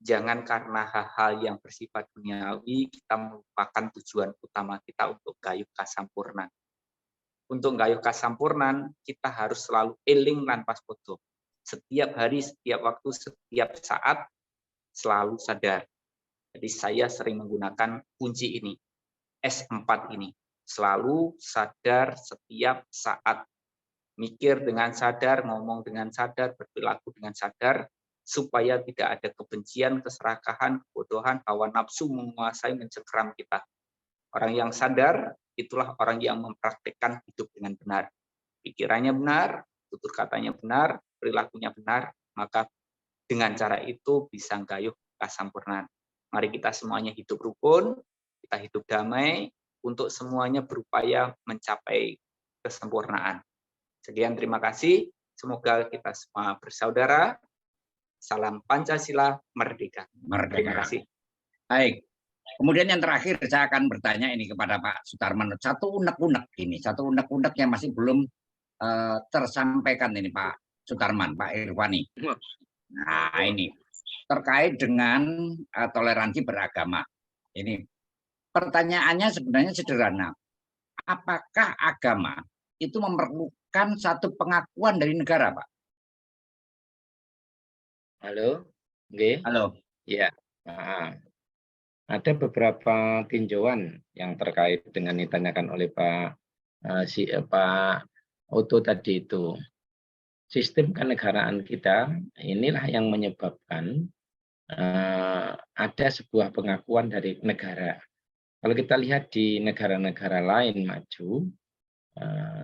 jangan karena hal-hal yang bersifat duniawi, kita melupakan tujuan utama kita untuk gayuh kasampurnaan. Untuk gayuh kasampurnaan, kita harus selalu eling lan waspada. Setiap hari, setiap waktu, setiap saat, selalu sadar. Jadi saya sering menggunakan kunci ini, S4 ini. Selalu sadar setiap saat. Mikir dengan sadar, ngomong dengan sadar, berperilaku dengan sadar, supaya tidak ada kebencian, keserakahan, kebodohan, hawa nafsu menguasai, mencengkeram kita. Orang yang sadar, itulah orang yang mempraktikkan hidup dengan benar. Pikirannya benar, tutur katanya benar, perilakunya benar, maka dengan cara itu bisa gayuh kasampurnaan. Mari kita semuanya hidup rukun, kita hidup damai, untuk semuanya berupaya mencapai kesempurnaan. Sekian, terima kasih. Semoga kita semua bersaudara. Salam Pancasila Merdeka. Terima kasih. Baik. Kemudian yang terakhir saya akan bertanya ini kepada Pak Sutarman. Satu unek-unek yang masih belum tersampaikan ini Pak Sutarman, Pak Irwani. Nah ini terkait dengan toleransi beragama. Ini pertanyaannya sebenarnya sederhana. Apakah agama itu memerlukan satu pengakuan dari negara, Pak? Halo, Nggih. Halo. Ya. Ada beberapa tinjauan yang terkait dengan ditanyakan oleh Pak Oto tadi itu. Sistem kenegaraan kita inilah yang menyebabkan ada sebuah pengakuan dari negara. Kalau kita lihat di negara-negara lain maju,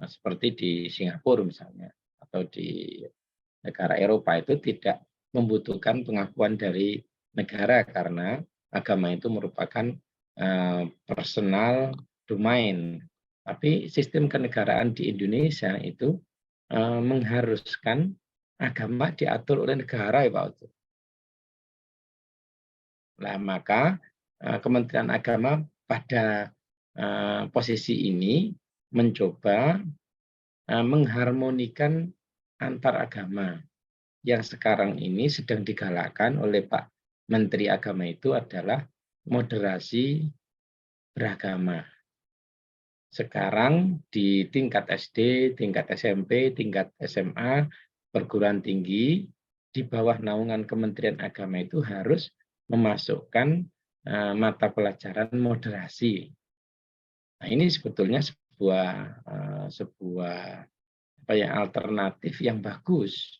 seperti di Singapura misalnya, atau di negara Eropa itu tidak membutuhkan pengakuan dari negara karena agama itu merupakan personal domain. Tapi sistem kenegaraan di Indonesia itu mengharuskan agama diatur oleh negara, ya Pak Oto. Nah, maka Kementerian Agama pada posisi ini mencoba mengharmonikan antar agama. Yang sekarang ini sedang digalakkan oleh Pak Menteri Agama itu adalah moderasi beragama. Sekarang di tingkat SD, tingkat SMP, tingkat SMA, perguruan tinggi, di bawah naungan Kementerian Agama itu harus memasukkan mata pelajaran moderasi. Nah, ini sebetulnya sebuah alternatif yang bagus.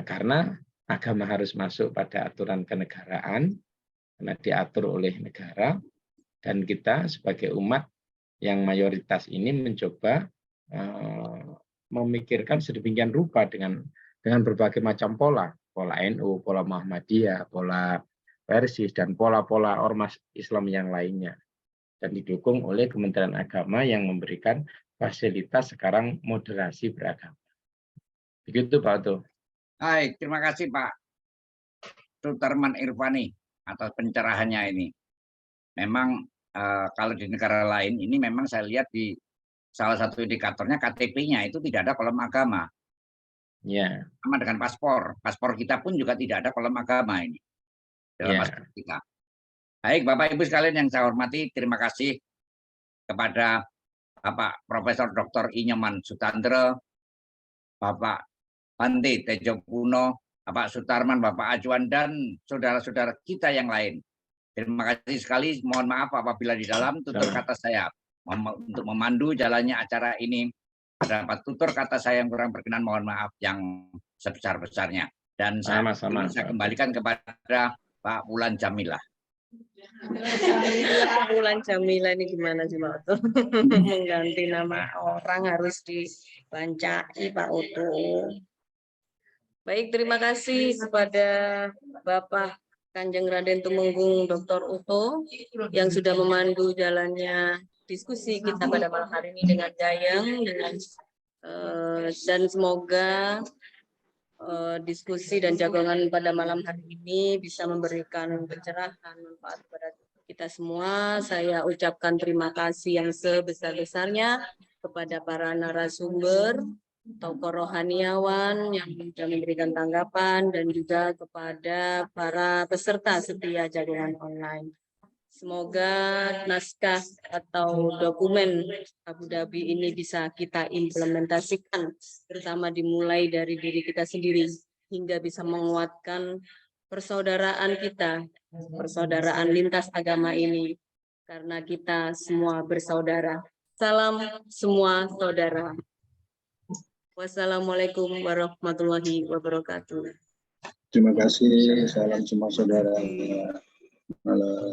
Karena agama harus masuk pada aturan kenegaraan, karena diatur oleh negara, dan kita sebagai umat yang mayoritas ini mencoba memikirkan sedemikian rupa dengan berbagai macam pola NU, pola Muhammadiyah, pola Persis, dan pola-pola ormas Islam yang lainnya. Dan didukung oleh Kementerian Agama yang memberikan fasilitas sekarang moderasi beragama. Begitu Pak Oto. Baik, terima kasih Pak Sutarman Irwani atas pencerahannya ini. Memang kalau di negara lain ini memang saya lihat di salah satu indikatornya KTP-nya itu tidak ada kolom agama. Ya. Sama dengan paspor. Paspor kita pun juga tidak ada kolom agama ini dalam paspor kita. Baik, Bapak Ibu sekalian yang saya hormati, terima kasih kepada Bapak Profesor Dr. I. Nyoman Sutandra, Bapak Bante Tejokuno, Bapak Sutarman, Bapak Ajuan, dan saudara-saudara kita yang lain. Terima kasih sekali. Mohon maaf apabila di dalam tutur kata saya untuk memandu jalannya acara ini terdapat tutur kata saya yang kurang berkenan, mohon maaf yang sebesar-besarnya. Dan saya kembalikan kepada Pak Wulan Jamilah. Wulan Jamilah ini gimana sih Pak Oto? Mengganti nama orang harus dibancai Pak Oto. Baik, terima kasih kepada Bapak Kanjeng Raden Tumenggung Dr. Oto yang sudah memandu jalannya diskusi kita pada malam hari ini dengan gayeng, dan semoga diskusi dan jagongan pada malam hari ini bisa memberikan pencerahan manfaat kepada kita semua. Saya ucapkan terima kasih yang sebesar-besarnya kepada para narasumber, tokoh rohaniawan yang sudah memberikan tanggapan, dan juga kepada para peserta setia jagongan online. Semoga naskah atau dokumen Abu Dhabi ini bisa kita implementasikan, terutama dimulai dari diri kita sendiri, hingga bisa menguatkan persaudaraan kita, persaudaraan lintas agama ini, karena kita semua bersaudara. Salam semua saudara. Wassalamualaikum warahmatullahi wabarakatuh. Terima kasih, salam semua saudara. Malam.